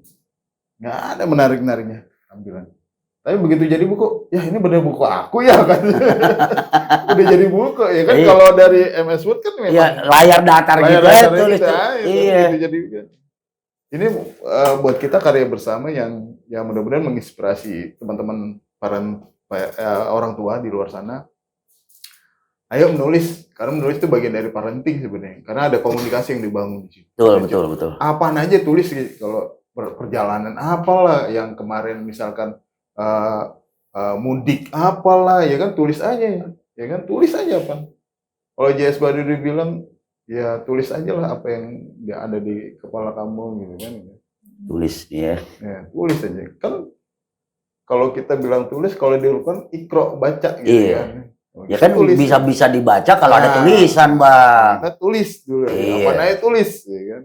[SPEAKER 2] nggak ada menarik-nariknya tampilan. Tapi begitu jadi buku, ya ini bener buku aku ya kan, udah jadi buku ya kan. Kalau dari MS Word kan memang
[SPEAKER 1] ya, layar datar gitu ya, tulis.
[SPEAKER 2] Iya. Jadi ini buat kita karya bersama yang mudah-mudahan menginspirasi teman-teman orang tua di luar sana. Ayo menulis, karena menulis itu bagian dari parenting sebenarnya, karena ada komunikasi yang dibangun di situ.
[SPEAKER 1] Betul.
[SPEAKER 2] Apaan aja tulis, kalau perjalanan apalah yang kemarin misalkan mudik apalah, ya kan, tulis aja ya kan, tulis aja apa. Kalau J.S. Baduri bilang ya tulis aja lah apa yang ada di kepala kamu gitu kan.
[SPEAKER 1] Tulis ya.
[SPEAKER 2] Ya, tulis aja. Kan kalau kita bilang tulis, kalau dilakukan ikro, baca gitu kan.
[SPEAKER 1] Ya kan bisa dibaca kalau ada tulisan, Bang.
[SPEAKER 2] Kita tulis dulu. Apa namanya tulis, ya kan?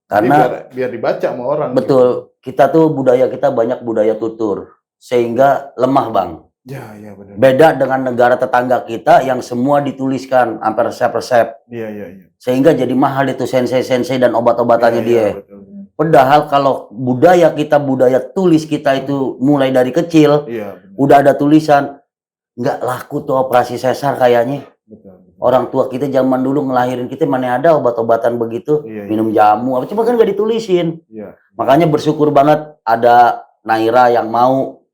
[SPEAKER 1] Karena
[SPEAKER 2] biar dibaca sama orang.
[SPEAKER 1] Betul. Gitu. Kita tuh budaya kita banyak budaya tutur, sehingga lemah, Bang.
[SPEAKER 2] Ya benar.
[SPEAKER 1] Beda dengan negara tetangga kita yang semua dituliskan sampai resep-resep.
[SPEAKER 2] Iya.
[SPEAKER 1] Sehingga jadi mahal itu sensei dan obat-obatannya dia.
[SPEAKER 2] Betul.
[SPEAKER 1] Padahal kalau budaya kita, budaya tulis kita itu mulai dari kecil, udah ada tulisan, nggak laku tuh operasi sesar kayaknya.
[SPEAKER 2] Betul.
[SPEAKER 1] Orang tua kita zaman dulu ngelahirin kita mana ada obat-obatan begitu, minum jamu, apa cuma kan nggak ditulisin. Makanya bersyukur banget ada Naira yang mau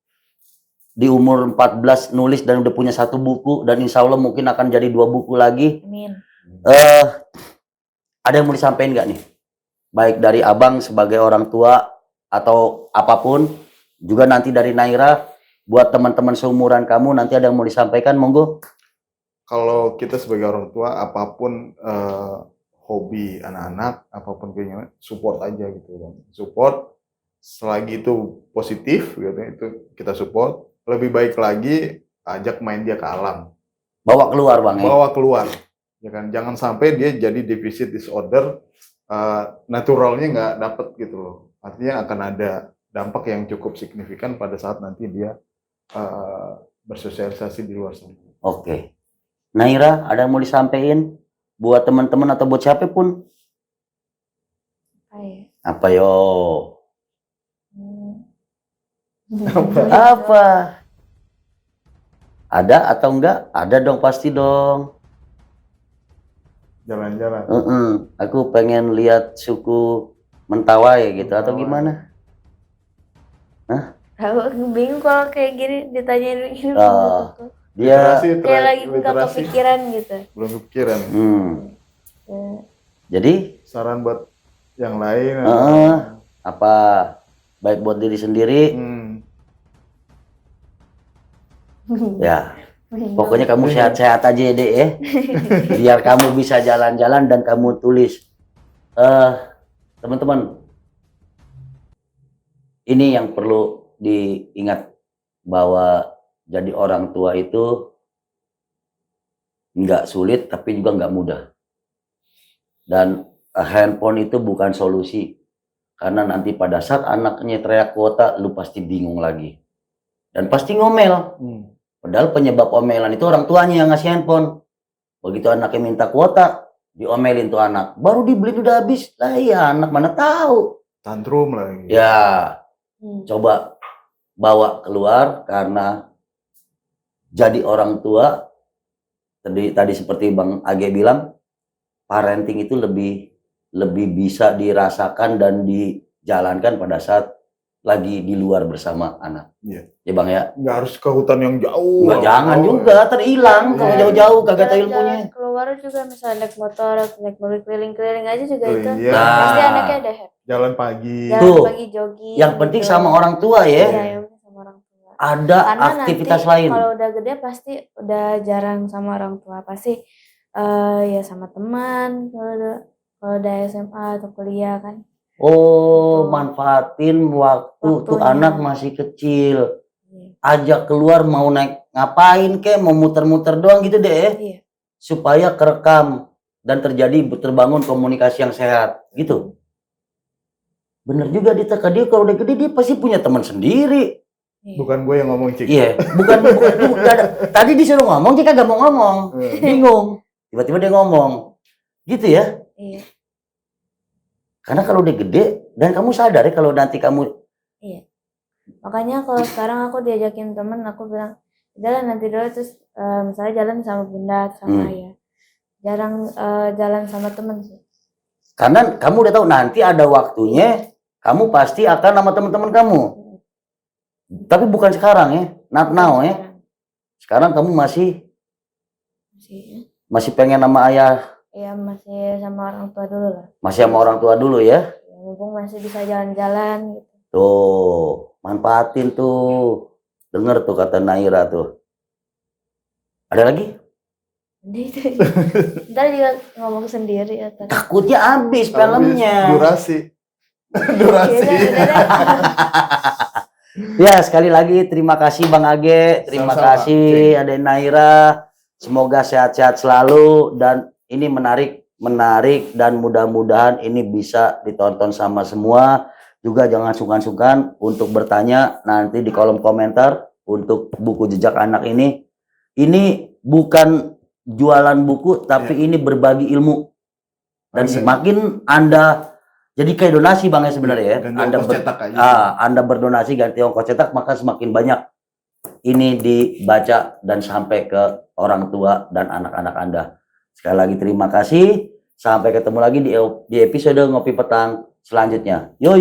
[SPEAKER 1] di umur 14 nulis dan udah punya 1 buku, dan insya Allah mungkin akan jadi 2 buku lagi.
[SPEAKER 3] Amin.
[SPEAKER 1] Ada yang mau disampaikan nggak nih? Baik dari Abang sebagai orang tua atau apapun, juga nanti dari Naira. Buat teman-teman seumuran kamu, nanti ada yang mau disampaikan, monggo.
[SPEAKER 2] Kalau kita sebagai orang tua, apapun hobi anak-anak, apapun keinginan, support aja gitu. Support, selagi itu positif, gitu, itu kita support. Lebih baik lagi, ajak main dia ke alam.
[SPEAKER 1] Bawa keluar, Bang.
[SPEAKER 2] Bawa keluar. Ya kan? Jangan sampai dia jadi deficit disorder, naturalnya nggak dapet gitu loh. Artinya akan ada dampak yang cukup signifikan pada saat nanti dia bersosialisasi di luar sana.
[SPEAKER 1] Oke. Naira, ada yang mau disampaikan buat teman-teman atau buat siapapun? Apa yo? Apa? Ada atau enggak? Ada dong, pasti dong.
[SPEAKER 2] Jalan-jalan.
[SPEAKER 1] Aku pengen lihat suku Mentawai gitu, atau gimana?
[SPEAKER 3] Aku bingung kalau kayak gini ditanyain gini.
[SPEAKER 1] Dia
[SPEAKER 3] kayak lagi nggak kepikiran gitu.
[SPEAKER 2] Belum kepikiran.
[SPEAKER 1] Jadi
[SPEAKER 2] saran buat yang lain
[SPEAKER 1] apa? Baik buat diri sendiri. Ya. Pokoknya kamu sehat-sehat aja ya, Dek ya. Biar kamu bisa jalan-jalan dan kamu tulis. teman-teman, ini yang perlu diingat bahwa jadi orang tua itu nggak sulit tapi juga nggak mudah. Dan handphone itu bukan solusi. Karena nanti pada saat anaknya teriak kuota, lu pasti bingung lagi. Dan pasti ngomel. Padahal penyebab omelan itu orang tuanya yang ngasih handphone. Begitu anaknya minta kuota, diomelin tuh anak. Baru dibeli udah habis. Lah iya, anak mana tahu.
[SPEAKER 2] Tantrum lagi.
[SPEAKER 1] Ya, coba bawa keluar karena jadi orang tua. Tadi seperti Bang Age bilang, parenting itu lebih bisa dirasakan dan dijalankan pada saat lagi di luar bersama anak.
[SPEAKER 2] Iya.
[SPEAKER 1] Ya Bang ya.
[SPEAKER 2] Nggak harus ke hutan yang jauh.
[SPEAKER 1] Nggak, jangan juga, terhilang kalau jauh-jauh kagak tahu ilmunya.
[SPEAKER 3] Keluar juga misalnya naik motor, naik mobil keliling-keliling aja juga itu.
[SPEAKER 2] Iya.
[SPEAKER 3] Pasti anaknya ada happy.
[SPEAKER 2] Jalan pagi.
[SPEAKER 3] Jalan pagi jogging.
[SPEAKER 1] Yang penting
[SPEAKER 3] gitu.
[SPEAKER 1] sama orang tua ya.
[SPEAKER 3] Iya, yang penting sama orang tua.
[SPEAKER 1] Ada
[SPEAKER 3] Karena
[SPEAKER 1] aktivitas
[SPEAKER 3] nanti
[SPEAKER 1] lain.
[SPEAKER 3] kalau udah gede pasti udah jarang sama orang tua. Pasti ya sama teman kalau udah SMA atau kuliah kan.
[SPEAKER 1] Oh, manfaatin waktu tuh
[SPEAKER 3] Waktunya.
[SPEAKER 1] anak masih kecil.
[SPEAKER 3] Iya.
[SPEAKER 1] Ajak keluar mau naik ngapain kek, mau muter-muter doang gitu deh.
[SPEAKER 3] Iya.
[SPEAKER 1] Supaya kerekam dan terbangun komunikasi yang sehat gitu. Bener juga dia kalau udah gede dia pasti punya teman sendiri.
[SPEAKER 3] Iya.
[SPEAKER 2] Bukan gue yang ngomong, Cik.
[SPEAKER 1] Iya, bukan tadi disuruh ngomong dia kagak mau ngomong. Bingung. Tiba-tiba dia ngomong. Gitu ya.
[SPEAKER 3] Iya.
[SPEAKER 1] Karena kalau udah gede dan kamu sadar ya kalau nanti kamu.
[SPEAKER 3] Iya. Makanya kalau sekarang aku diajakin temen, aku bilang jalan nanti dulu, terus misalnya jalan sama bunda sama ayah. Jarang jalan sama temen sih.
[SPEAKER 1] Karena kamu udah tahu nanti ada waktunya kamu pasti akan sama teman-teman kamu. Tapi bukan sekarang ya, not now ya. Sekarang kamu masih pengen sama ayah.
[SPEAKER 3] Iya, masih sama orang tua dulu lah.
[SPEAKER 1] Masih sama orang tua dulu ya.
[SPEAKER 3] Ya, mumpung masih bisa jalan-jalan gitu.
[SPEAKER 1] Tuh, manfaatin tuh. Dengar tuh kata Naira tuh. Ada lagi?
[SPEAKER 3] Ntar juga ngomong sendiri ya.
[SPEAKER 1] Takutnya habis filmnya.
[SPEAKER 2] Durasi.
[SPEAKER 1] Ya, sekali lagi terima kasih Bang Age, terima
[SPEAKER 2] Sama-sama,
[SPEAKER 1] kasih Ade Naira. Semoga sehat-sehat selalu dan ini menarik dan mudah-mudahan ini bisa ditonton sama semua. Juga jangan sungkan-sungkan untuk bertanya nanti di kolom komentar untuk buku jejak anak ini. Ini bukan jualan buku tapi ini berbagi ilmu. Dan semakin Anda jadi kayak donasi Bang ya sebenarnya ya. Anda berdonasi ganti ongkos cetak maka semakin banyak ini dibaca dan sampai ke orang tua dan anak-anak Anda. Sekali lagi terima kasih. Sampai ketemu lagi di episode Ngopi Petang selanjutnya. Yo.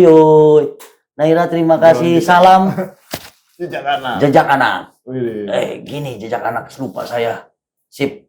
[SPEAKER 1] Naira terima kasih. Salam
[SPEAKER 2] Jejak anak.
[SPEAKER 1] jejak anak.
[SPEAKER 2] Wih.
[SPEAKER 1] Gini jejak anak lupa saya. Sip.